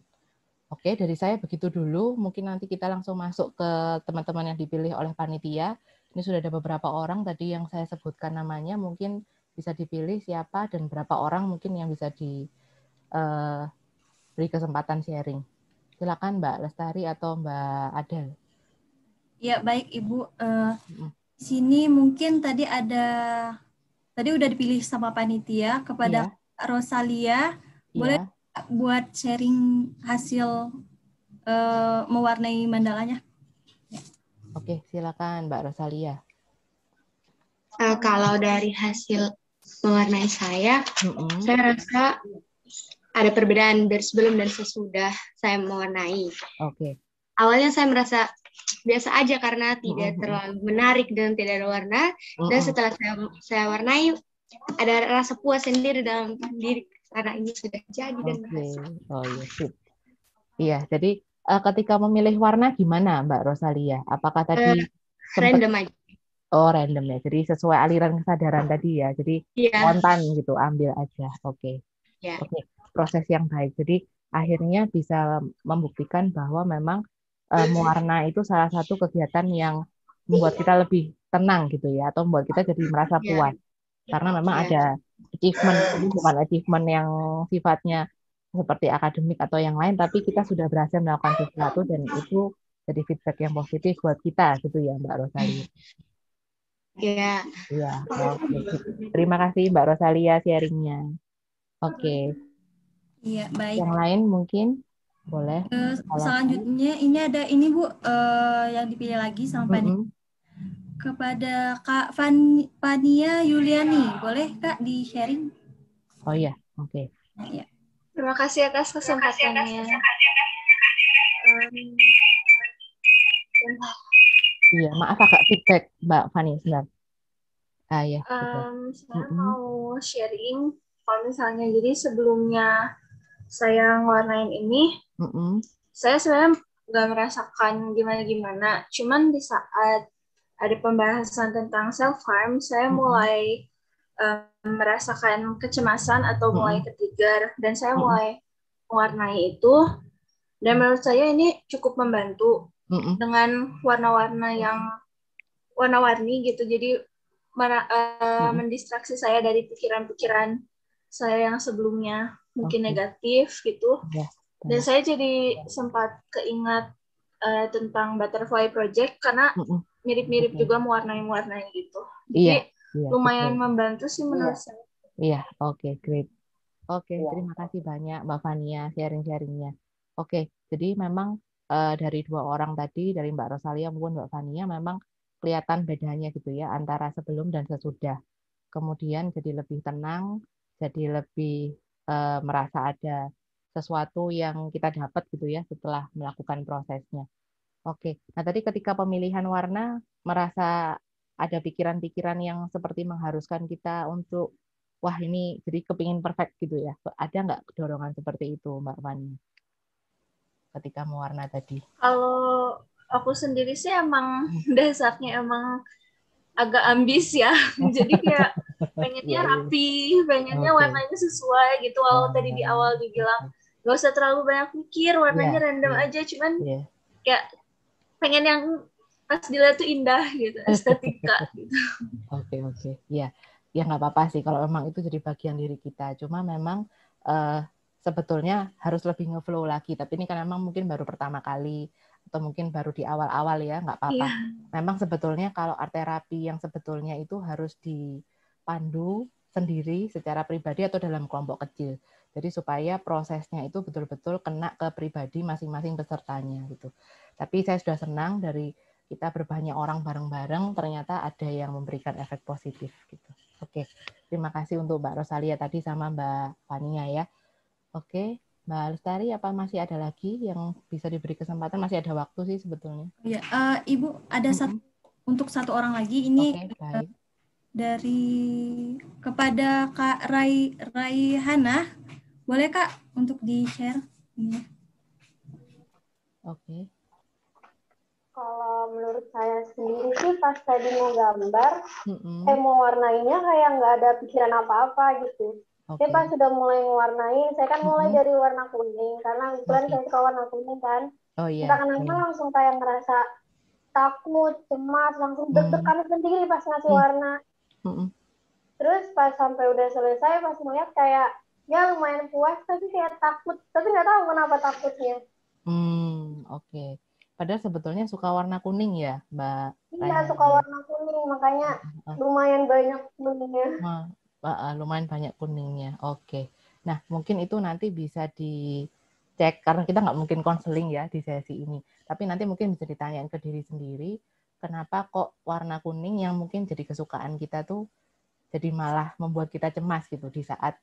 Oke, dari saya begitu dulu. Mungkin nanti kita langsung masuk ke teman-teman yang dipilih oleh panitia. Ini sudah ada beberapa orang tadi yang saya sebutkan namanya. Mungkin bisa dipilih siapa dan berapa orang mungkin yang bisa diberi kesempatan sharing. Silakan Mbak Lestari atau Mbak Adel. Ya, baik Ibu. Sini mungkin tadi udah dipilih sama panitia kepada Rosalia. Boleh buat sharing hasil mewarnai mandalanya? Oke, silakan Mbak Rosalia. Kalau dari hasil mewarnai saya rasa ada perbedaan dari sebelum dan sesudah saya mewarnai. Oke. Awalnya saya merasa biasa aja karena tidak terlalu menarik dan tidak ada warna. Dan setelah saya warnai, ada rasa puas sendiri dalam diri karena ini sudah jadi dan berhasil. Oh iya, sip. Iya, jadi ketika memilih warna gimana Mbak Rosalia? Apakah tadi random aja? Oh, random ya. Jadi sesuai aliran kesadaran tadi ya. Jadi spontan gitu, ambil aja. Oke. Oke, proses yang baik. Jadi akhirnya bisa membuktikan bahwa memang mewarna itu salah satu kegiatan yang membuat kita lebih tenang gitu ya, atau membuat kita jadi merasa puas. Karena memang ada achievement, ini bukan achievement yang sifatnya seperti akademik atau yang lain, tapi kita sudah berhasil melakukan sesuatu dan itu jadi feedback yang positif buat kita gitu ya Mbak Rosalia. Iya. Iya. Oke. Terima kasih Mbak Rosalia sharingnya. Oke. Iya, baik. Yang lain mungkin boleh. Selanjutnya ini ada ini Bu yang dipilih lagi sama panitia. Kepada Kak Fania Yuliani, boleh Kak di-sharing? Oh iya, oke. Ya. Terima kasih atas kesempatannya. Iya, maaf agak feedback Mbak Fani sebentar. Ya. Saya mau sharing kalau misalnya jadi sebelumnya saya ngewarnain ini, saya sebenarnya nggak merasakan gimana-gimana. Cuman di saat ada pembahasan tentang self-harm, saya mulai merasakan kecemasan atau mulai ke-trigger, dan saya mulai mewarnai itu. Dan menurut saya ini cukup membantu dengan warna-warna yang warna-warni gitu. Jadi mendistraksi saya dari pikiran-pikiran saya yang sebelumnya mungkin negatif gitu. Dan saya jadi sempat keingat tentang Butterfly Project karena mirip-mirip juga mewarnai gitu. Jadi lumayan membantu sih menurut saya. Iya, oke, great. Oke, terima kasih banyak Mbak Fania sharing-sharingnya. Oke, jadi memang dari dua orang tadi, dari Mbak Rosalia maupun Mbak Fania, memang kelihatan bedanya gitu ya antara sebelum dan sesudah. Kemudian jadi lebih tenang, jadi lebih merasa ada sesuatu yang kita dapat gitu ya setelah melakukan prosesnya. Oke, nah tadi ketika pemilihan warna merasa ada pikiran-pikiran yang seperti mengharuskan kita untuk wah ini jadi kepingin perfect gitu ya. Ada nggak dorongan seperti itu Mbak Fani ketika mewarna tadi? Kalau aku sendiri sih emang dasarnya emang agak ambis ya. Jadi kayak pengennya rapi, pengennya warnanya sesuai gitu. Kalau tadi di awal dibilang gak usah terlalu banyak mikir, warnanya random aja. Cuman kayak pengen yang pas dilihat tuh indah gitu, estetika gitu. Oke. Ya nggak apa-apa sih kalau memang itu jadi bagian diri kita. Cuma memang sebetulnya harus lebih ngeflow lagi. Tapi ini kan memang mungkin baru pertama kali atau mungkin baru di awal-awal ya, nggak apa-apa. Memang sebetulnya kalau art terapi yang sebetulnya itu harus dipandu sendiri secara pribadi atau dalam kelompok kecil. Jadi supaya prosesnya itu betul-betul kena ke pribadi masing-masing pesertanya gitu. Tapi saya sudah senang dari kita berbanyak orang bareng-bareng, ternyata ada yang memberikan efek positif gitu. Oke, terima kasih untuk Mbak Rosalia tadi sama Mbak Fania ya. Oke, Mbak Lestari, apa masih ada lagi yang bisa diberi kesempatan? Masih ada waktu sih sebetulnya. Ya, Ibu ada untuk satu orang lagi ini dari kepada Kak Raihana, boleh Kak untuk di-share? Oke. Kalau menurut saya sendiri sih pas tadi mau gambar, mau warnainya kayak nggak ada pikiran apa-apa gitu. Tapi pas sudah mulai mewarnai, saya kan mulai dari warna kuning karena kebetulan saya suka warna kuning kan. Entah kenapa langsung kayak ngerasa takut, cemas, langsung deg-degan sendiri pas ngasih warna. Terus pas sampai udah selesai, pas melihat kayak ya lumayan puas, tapi kayak takut, tapi nggak tahu kenapa takutnya. Oke. Padahal sebetulnya suka warna kuning ya, Mbak? Iya, suka warna kuning, makanya lumayan banyak kuningnya. Lumayan banyak kuningnya. Oke. Nah, mungkin itu nanti bisa dicek, karena kita nggak mungkin konseling ya di sesi ini. Tapi nanti mungkin bisa ditanyain ke diri sendiri, kenapa kok warna kuning yang mungkin jadi kesukaan kita tuh jadi malah membuat kita cemas gitu di saat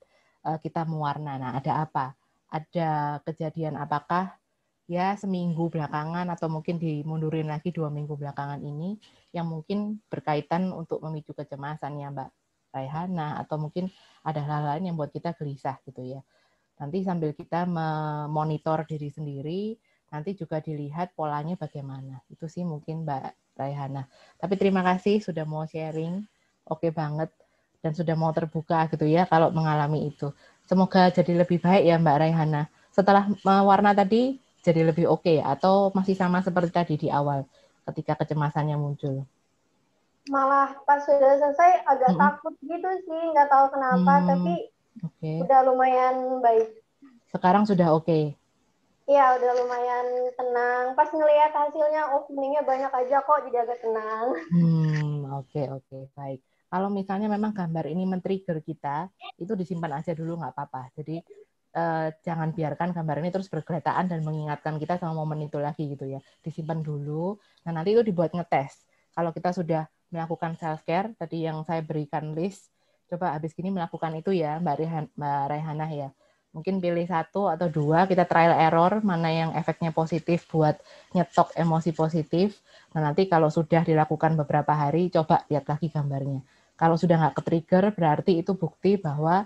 kita mewarna. Nah, ada apa? Ada kejadian apakah ya seminggu belakangan atau mungkin dimundurin lagi 2 minggu belakangan ini yang mungkin berkaitan untuk memicu kecemasan ya Mbak Raihana, atau mungkin ada hal lain yang buat kita gelisah gitu ya. Nanti sambil kita memonitor diri sendiri, nanti juga dilihat polanya bagaimana. Itu sih mungkin Mbak Raihana. Tapi terima kasih sudah mau sharing, oke banget, dan sudah mau terbuka gitu ya kalau mengalami itu. Semoga jadi lebih baik ya Mbak Raihana. Setelah mewarna tadi, jadi lebih oke atau masih sama seperti tadi di awal ketika kecemasannya muncul? Malah pas sudah selesai agak takut gitu sih, nggak tahu kenapa, tapi udah lumayan baik. Sekarang sudah oke? Iya, udah lumayan tenang. Pas ngelihat hasilnya, kuningnya banyak aja kok, jadi agak tenang. Oke, baik. Kalau misalnya memang gambar ini men-trigger kita, itu disimpan aja dulu nggak apa-apa. Jadi jangan biarkan gambar ini terus bergeletaan dan mengingatkan kita sama momen itu lagi gitu ya. Disimpan dulu. Nah, nanti itu dibuat ngetes. Kalau kita sudah melakukan self-care, tadi yang saya berikan list, coba habis ini melakukan itu ya Mbak Raihana ya. Mungkin pilih 1 atau 2, kita trial error, mana yang efeknya positif buat nyetok emosi positif. Nah, nanti kalau sudah dilakukan beberapa hari, coba lihat lagi gambarnya. Kalau sudah nggak ke-trigger, berarti itu bukti bahwa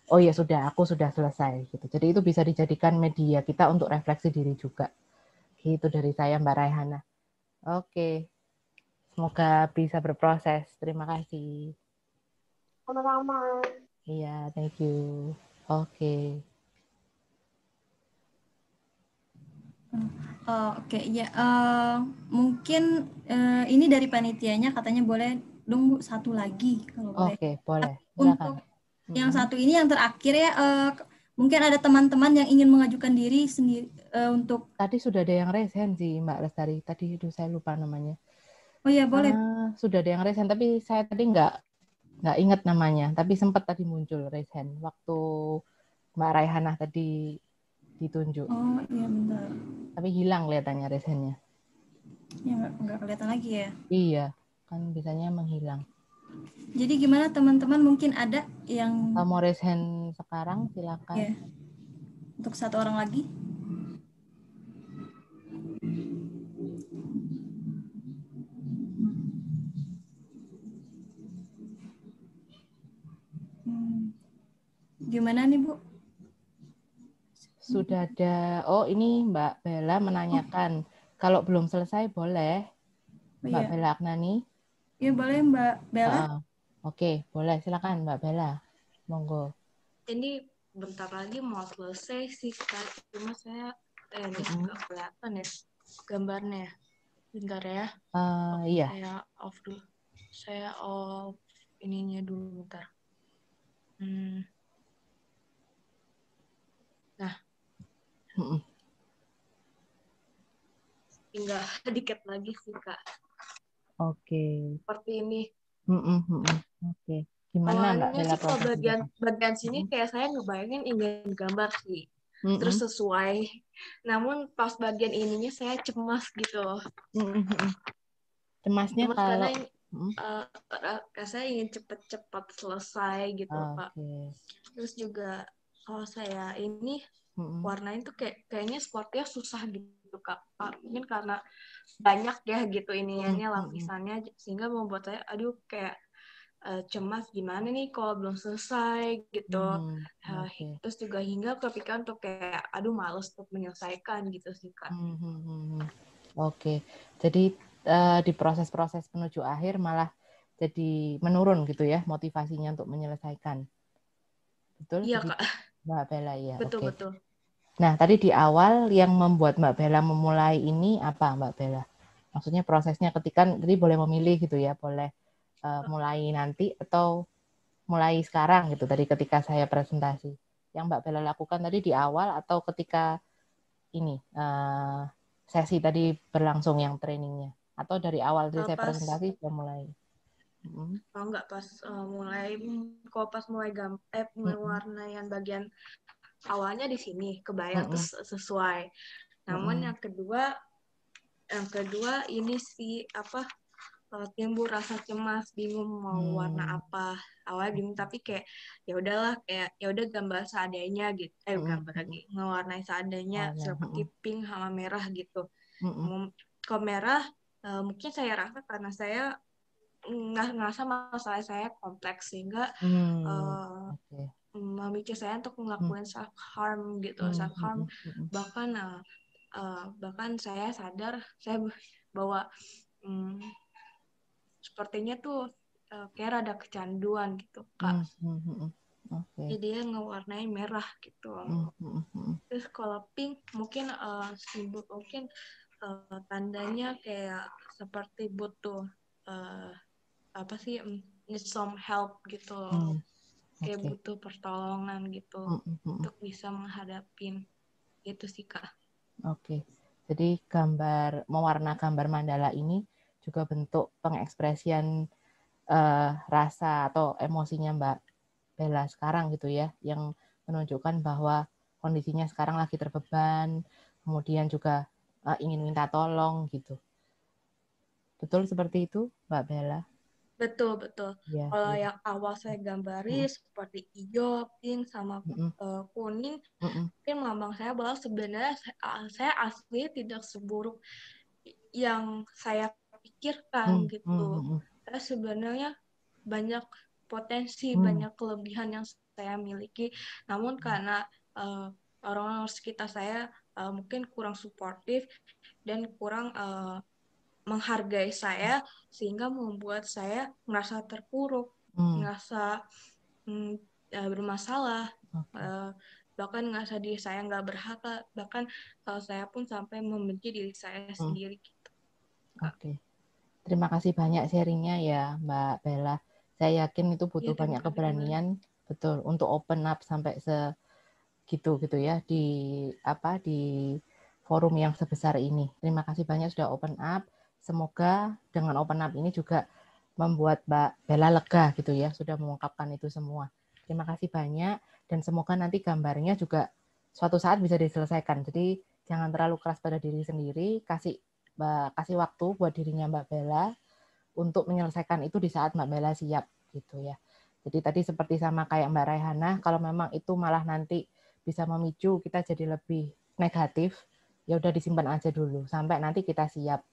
oh ya sudah, aku sudah selesai gitu. Jadi itu bisa dijadikan media kita untuk refleksi diri juga. Gitu dari saya Mbak Raihana. Oke. Semoga bisa berproses. Terima kasih. Sama-sama. Iya, thank you. Oke. Oke, ya. Mungkin ini dari panitianya katanya boleh dong Bu, 1 lagi kalau boleh. Oke, boleh. Untuk yang 1 ini yang terakhir ya, Mungkin ada teman-teman yang ingin mengajukan diri sendiri untuk. Tadi sudah ada yang resen sih Mbak Lestari. Tadi itu saya lupa namanya. Oh iya boleh. Sudah ada yang resen, tapi saya tadi nggak ingat namanya. Tapi sempat tadi muncul resen waktu Mbak Raihanah tadi ditunjuk. Oh iya bentar. Tapi hilang kelihatannya resennya. Ya nggak kelihatan lagi ya. Iya, kan biasanya menghilang. Jadi gimana teman-teman, mungkin ada yang mau raise hand sekarang silakan. Ya. Untuk satu orang lagi. Gimana nih Bu? Sudah ada. Oh ini Mbak Bella menanyakan. Kalau belum selesai boleh. Mbak Bella Aknani. Iya boleh Mbak Bella. Oke, boleh. Silakan Mbak Bella. Monggo. Ini bentar lagi mau selesai sih Kak. Cuma saya ini nggak kelihatan ya gambarnya. Bentar ya. Iya. Saya off dulu. Saya off ininya dulu bentar. Nah. Tinggal sedikit lagi sih Kak. Oke. Seperti ini. Oke. Gimana Mbak Bella? Kalau bagian sini kayak saya ngebayangin ingin gambar sih. Terus sesuai. Namun pas bagian ininya saya cemas gitu. Cemasnya kalau karena saya ingin cepat-cepat selesai gitu Pak. Terus juga kalau saya ini warnain tuh kayaknya sportnya susah gitu Kak. Mungkin karena banyak ya gitu iniannya lapisannya sehingga membuat saya kayak cemas gimana nih kalau belum selesai gitu. Terus juga hingga kepikiran untuk kayak males untuk menyelesaikan gitu sih Kak. Oke. Jadi di proses-proses menuju akhir malah jadi menurun gitu ya motivasinya untuk menyelesaikan. Betul? Iya Kak. Mbak Bella ya. Betul. Nah, tadi di awal yang membuat Mbak Bella memulai ini apa Mbak Bella? Maksudnya prosesnya ketika jadi boleh memilih gitu ya, boleh mulai nanti atau mulai sekarang gitu tadi ketika saya presentasi. Yang Mbak Bella lakukan tadi di awal atau ketika ini sesi tadi berlangsung yang trainingnya atau dari awal dari saya presentasi sudah mulai? Enggak pas mulai mewarnai bagian awalnya di sini kebayang terus sesuai. Namun yang kedua ini sih timbul rasa cemas, bingung mau warna apa. Awalnya bingung tapi kayak ya udahlah kayak ya udah gambar seadanya gitu. Gambar lagi ngewarnai seadanya seperti pink sama merah gitu. Kalau merah mungkin saya rasa karena saya ngerasa masalah saya kompleks sehingga memicu saya untuk melakukan self harm gitu. Self harm bahkan saya sadar saya bahwa sepertinya tuh kayak ada kecanduan gitu Kak. Jadi dia ngewarnai merah gitu. Terus kalau pink mungkin tandanya kayak seperti butuh need some help gitu. Kayak butuh pertolongan gitu untuk bisa menghadapin itu sih Kak. Oke. Jadi mewarna gambar mandala ini juga bentuk pengekspresian rasa atau emosinya Mbak Bella sekarang gitu ya, yang menunjukkan bahwa kondisinya sekarang lagi terbeban, kemudian juga ingin minta tolong gitu. Betul seperti itu Mbak Bella? Betul. Ya, kalau yang awal saya gambari seperti hijau, pink, sama kuning, mungkin melambang saya bahwa sebenarnya saya asli tidak seburuk yang saya pikirkan gitu. Saya sebenarnya banyak potensi, banyak kelebihan yang saya miliki, namun karena orang-orang sekitar saya mungkin kurang suportif dan kurang menghargai saya sehingga membuat saya merasa terpuruk, merasa bermasalah, bahkan merasa diri saya nggak berhak, bahkan saya pun sampai membenci diri saya sendiri gitu. Oke. Terima kasih banyak sharingnya ya Mbak Bella. Saya yakin itu butuh banyak keberanian betul untuk open up sampai gitu ya di forum yang sebesar ini. Terima kasih banyak sudah open up. Semoga dengan open up ini juga membuat Mbak Bella lega gitu ya, sudah mengungkapkan itu semua. Terima kasih banyak dan semoga nanti gambarnya juga suatu saat bisa diselesaikan. Jadi jangan terlalu keras pada diri sendiri, kasih waktu buat dirinya Mbak Bella untuk menyelesaikan itu di saat Mbak Bella siap gitu ya. Jadi tadi seperti sama kayak Mbak Raihana, kalau memang itu malah nanti bisa memicu kita jadi lebih negatif, ya udah disimpan aja dulu sampai nanti kita siap.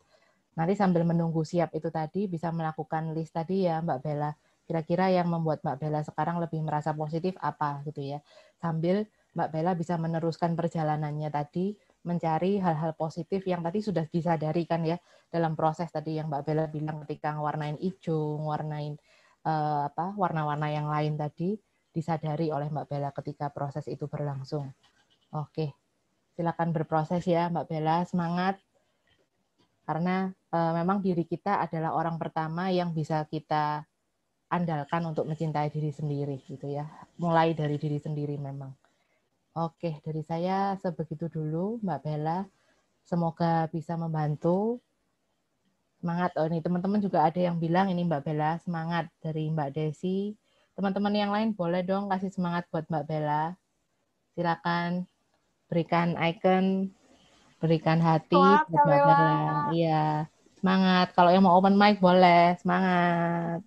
Nanti sambil menunggu siap itu tadi bisa melakukan list tadi ya Mbak Bella. Kira-kira yang membuat Mbak Bella sekarang lebih merasa positif apa gitu ya. Sambil Mbak Bella bisa meneruskan perjalanannya tadi, mencari hal-hal positif yang tadi sudah disadari kan ya dalam proses tadi yang Mbak Bella bilang ketika warnain hijau, warnain warna-warna yang lain tadi disadari oleh Mbak Bella ketika proses itu berlangsung. Oke, silakan berproses ya Mbak Bella, semangat. Karena memang diri kita adalah orang pertama yang bisa kita andalkan untuk mencintai diri sendiri gitu ya. Mulai dari diri sendiri memang. Oke, dari saya sebegitu dulu Mbak Bella. Semoga bisa membantu. Semangat. Oh ini teman-teman juga ada yang bilang ini Mbak Bella semangat dari Mbak Desi. Teman-teman yang lain boleh dong kasih semangat buat Mbak Bella. Silakan berikan icon, berikan hati buat Mbak Bella. Iya, semangat. Kalau yang mau open mic boleh, semangat.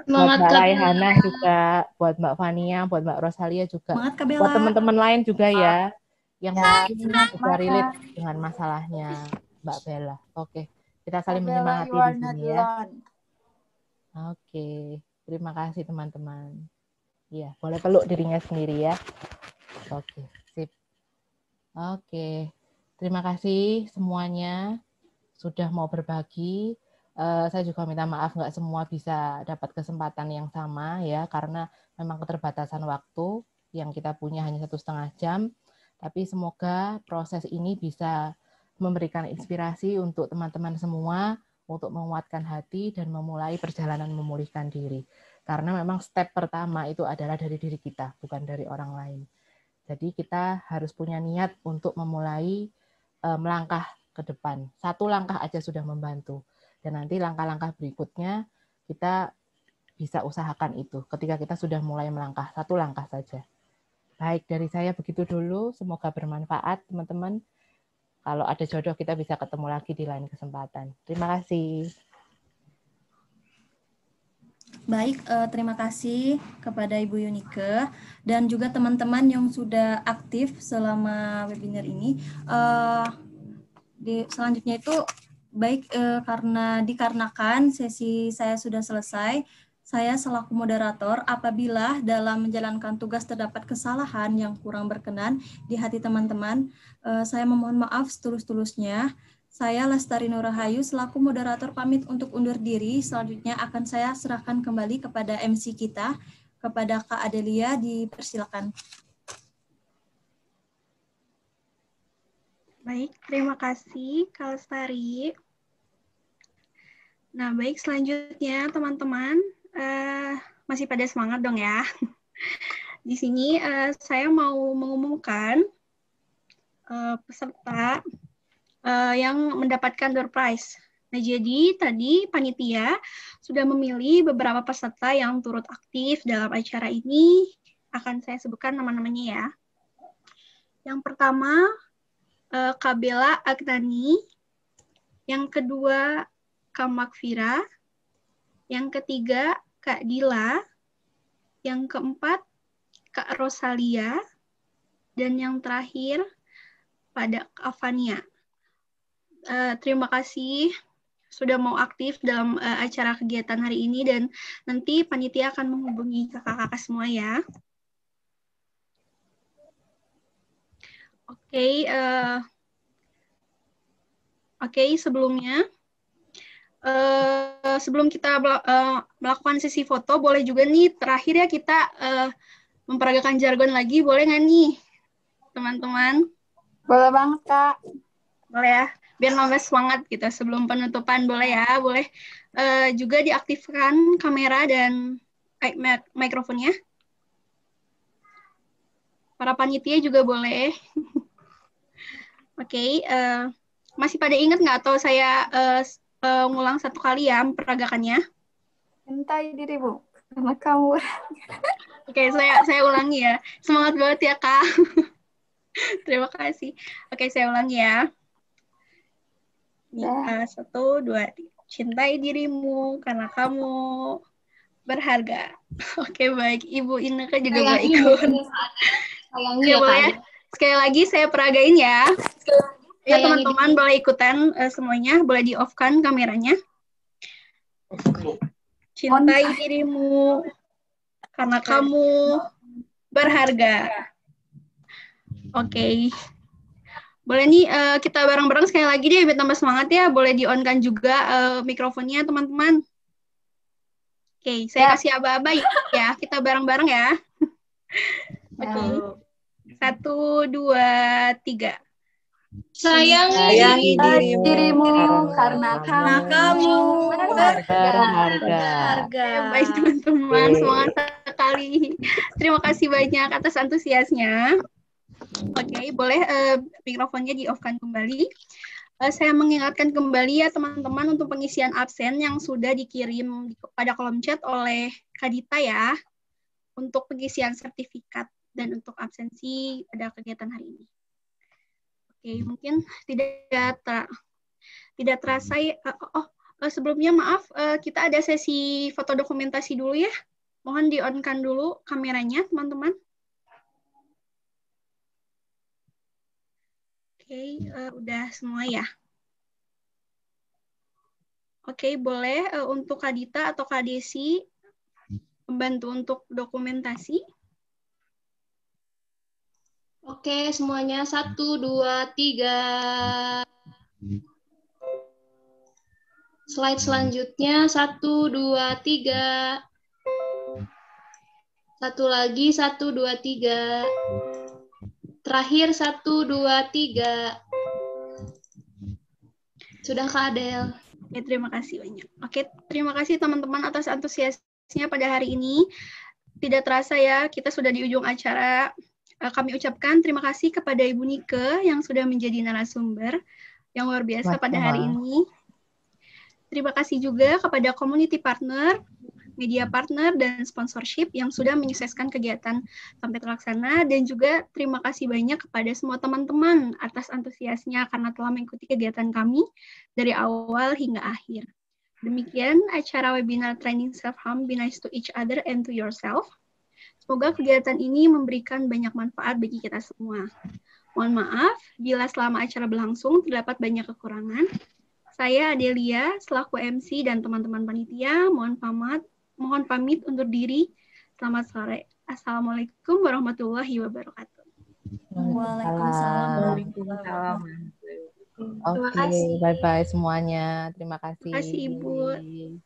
Buat Mbak Raihana juga, buat Mbak Fania, buat Mbak Rosalia juga. Semangat, buat teman-teman lain juga ya, yang bisa relate dengan masalahnya Mbak Bella. Oke, kita saling menyemangati di sini ya. Oke, terima kasih teman-teman. Iya, boleh peluk dirinya sendiri ya. Oke, sip. Oke, terima kasih semuanya sudah mau berbagi. Saya juga minta maaf nggak semua bisa dapat kesempatan yang sama ya, karena memang keterbatasan waktu yang kita punya hanya 1,5 jam. Tapi semoga proses ini bisa memberikan inspirasi untuk teman-teman semua untuk menguatkan hati dan memulai perjalanan memulihkan diri. Karena memang step pertama itu adalah dari diri kita, bukan dari orang lain. Jadi kita harus punya niat untuk memulai melangkah ke depan. Satu langkah aja sudah membantu. Dan nanti langkah-langkah berikutnya kita bisa usahakan itu ketika kita sudah mulai melangkah. Satu langkah saja. Baik, dari saya begitu dulu. Semoga bermanfaat, teman-teman. Kalau ada jodoh kita bisa ketemu lagi di lain kesempatan. Terima kasih. Baik, terima kasih kepada Ibu Yunike dan juga teman-teman yang sudah aktif selama webinar ini. Selanjutnya itu baik karena dikarenakan sesi saya sudah selesai, saya selaku moderator apabila dalam menjalankan tugas terdapat kesalahan yang kurang berkenan di hati teman-teman, saya memohon maaf setulus-tulusnya. Saya Lestari Nurahayu selaku moderator pamit untuk undur diri. Selanjutnya akan saya serahkan kembali kepada MC kita, kepada Kak Adelia, dipersilakan. Baik, terima kasih Kak Lestari. Nah, baik selanjutnya teman-teman, masih pada semangat dong ya. Di sini saya mau mengumumkan peserta yang mendapatkan door prize. Nah, jadi tadi panitia sudah memilih beberapa peserta yang turut aktif dalam acara ini. Akan saya sebutkan nama-namanya ya. Yang pertama, Kak Bella Agnani. Yang kedua, Kak Makfira. Yang ketiga, Kak Dila. Yang keempat, Kak Rosalia. Dan yang terakhir, pada Kak Fania. Terima kasih sudah mau aktif dalam acara kegiatan hari ini dan nanti panitia akan menghubungi kakak-kakak semua ya. Oke, sebelumnya sebelum kita melakukan sesi foto, boleh juga nih terakhir ya kita memperagakan jargon lagi, boleh nggak nih teman-teman? Boleh banget Kak. Boleh ya, biar nambah semangat gitu sebelum penutupan, boleh ya, boleh juga diaktifkan kamera dan mikrofonnya. Para panitia juga boleh. Oke, masih pada ingat nggak atau saya ngulang satu kali ya peragakannya? Cintai diri, Bu. Karena kamu. Oke, saya ulangi ya. Semangat banget ya, Kak. Terima kasih. Oke, saya ulangi ya. Nih, 1, 2, 3. Cintai dirimu karena kamu berharga. Oke, baik. Ibu Ineke juga boleh ikut. Oke, boleh ya. Sekali lagi saya peragain ya. Ya, teman-teman boleh ikutan semuanya. Boleh di-off-kan kameranya. Cintai dirimu karena kamu berharga. Oke. Boleh nih kita bareng-bareng sekali lagi deh biar tambah semangat ya. Boleh di-on-kan juga mikrofonnya teman-teman. Oke, saya kasih aba-aba ya. Kita bareng-bareng ya. Oke. 1, 2, 3. Sayangi dirimu karena kamu berharga. Baik teman-teman, semangat sekali. Terima kasih banyak atas antusiasnya. Oke, boleh mikrofonnya di-off-kan kembali. Saya mengingatkan kembali ya teman-teman untuk pengisian absen yang sudah dikirim pada kolom chat oleh Kadita ya, untuk pengisian sertifikat dan untuk absensi pada kegiatan hari ini. Oke, mungkin tidak terasa ya. Sebelumnya maaf, kita ada sesi foto dokumentasi dulu ya. Mohon di-on-kan dulu kameranya, teman-teman. Oke, udah semua ya. Oke, boleh untuk Kadita atau Kak Desi membantu untuk dokumentasi. Oke, semuanya 1, 2, 3. Slide selanjutnya 1, 2, 3. Satu lagi 1, 2, 3. Terakhir 1, 2, 3. Sudah Kak Adel. Oke, terima kasih banyak. Oke, terima kasih teman-teman atas antusiasnya pada hari ini. Tidak terasa ya, kita sudah di ujung acara. Kami ucapkan terima kasih kepada Ibu Nike yang sudah menjadi narasumber yang luar biasa pada hari ini. Terima kasih juga kepada community partner, media partner, dan sponsorship yang sudah menyukseskan kegiatan sampai terlaksana. Dan juga terima kasih banyak kepada semua teman-teman atas antusiasnya karena telah mengikuti kegiatan kami dari awal hingga akhir. Demikian acara webinar Training Self-Harm, Be Nice to Each Other and to Yourself. Semoga kegiatan ini memberikan banyak manfaat bagi kita semua. Mohon maaf bila selama acara berlangsung terdapat banyak kekurangan. Saya Adelia selaku MC dan teman-teman panitia mohon pamit undur diri. Selamat sore. Assalamualaikum warahmatullahi wabarakatuh. Waalaikumsalam. Oke, bye-bye semuanya. Terima kasih. Terima kasih Ibu.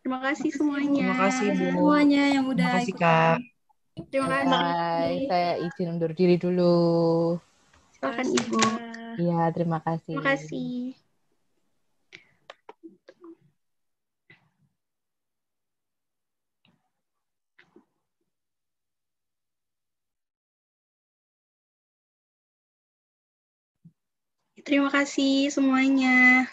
Terima kasih semuanya. Terima kasih Ibu. Semuanya yang udah Terima kasih Kak. Terima kasih. Bye. Saya izin undur diri dulu. Silakan Ibu. Iya, terima kasih. Terima kasih. Terima kasih semuanya.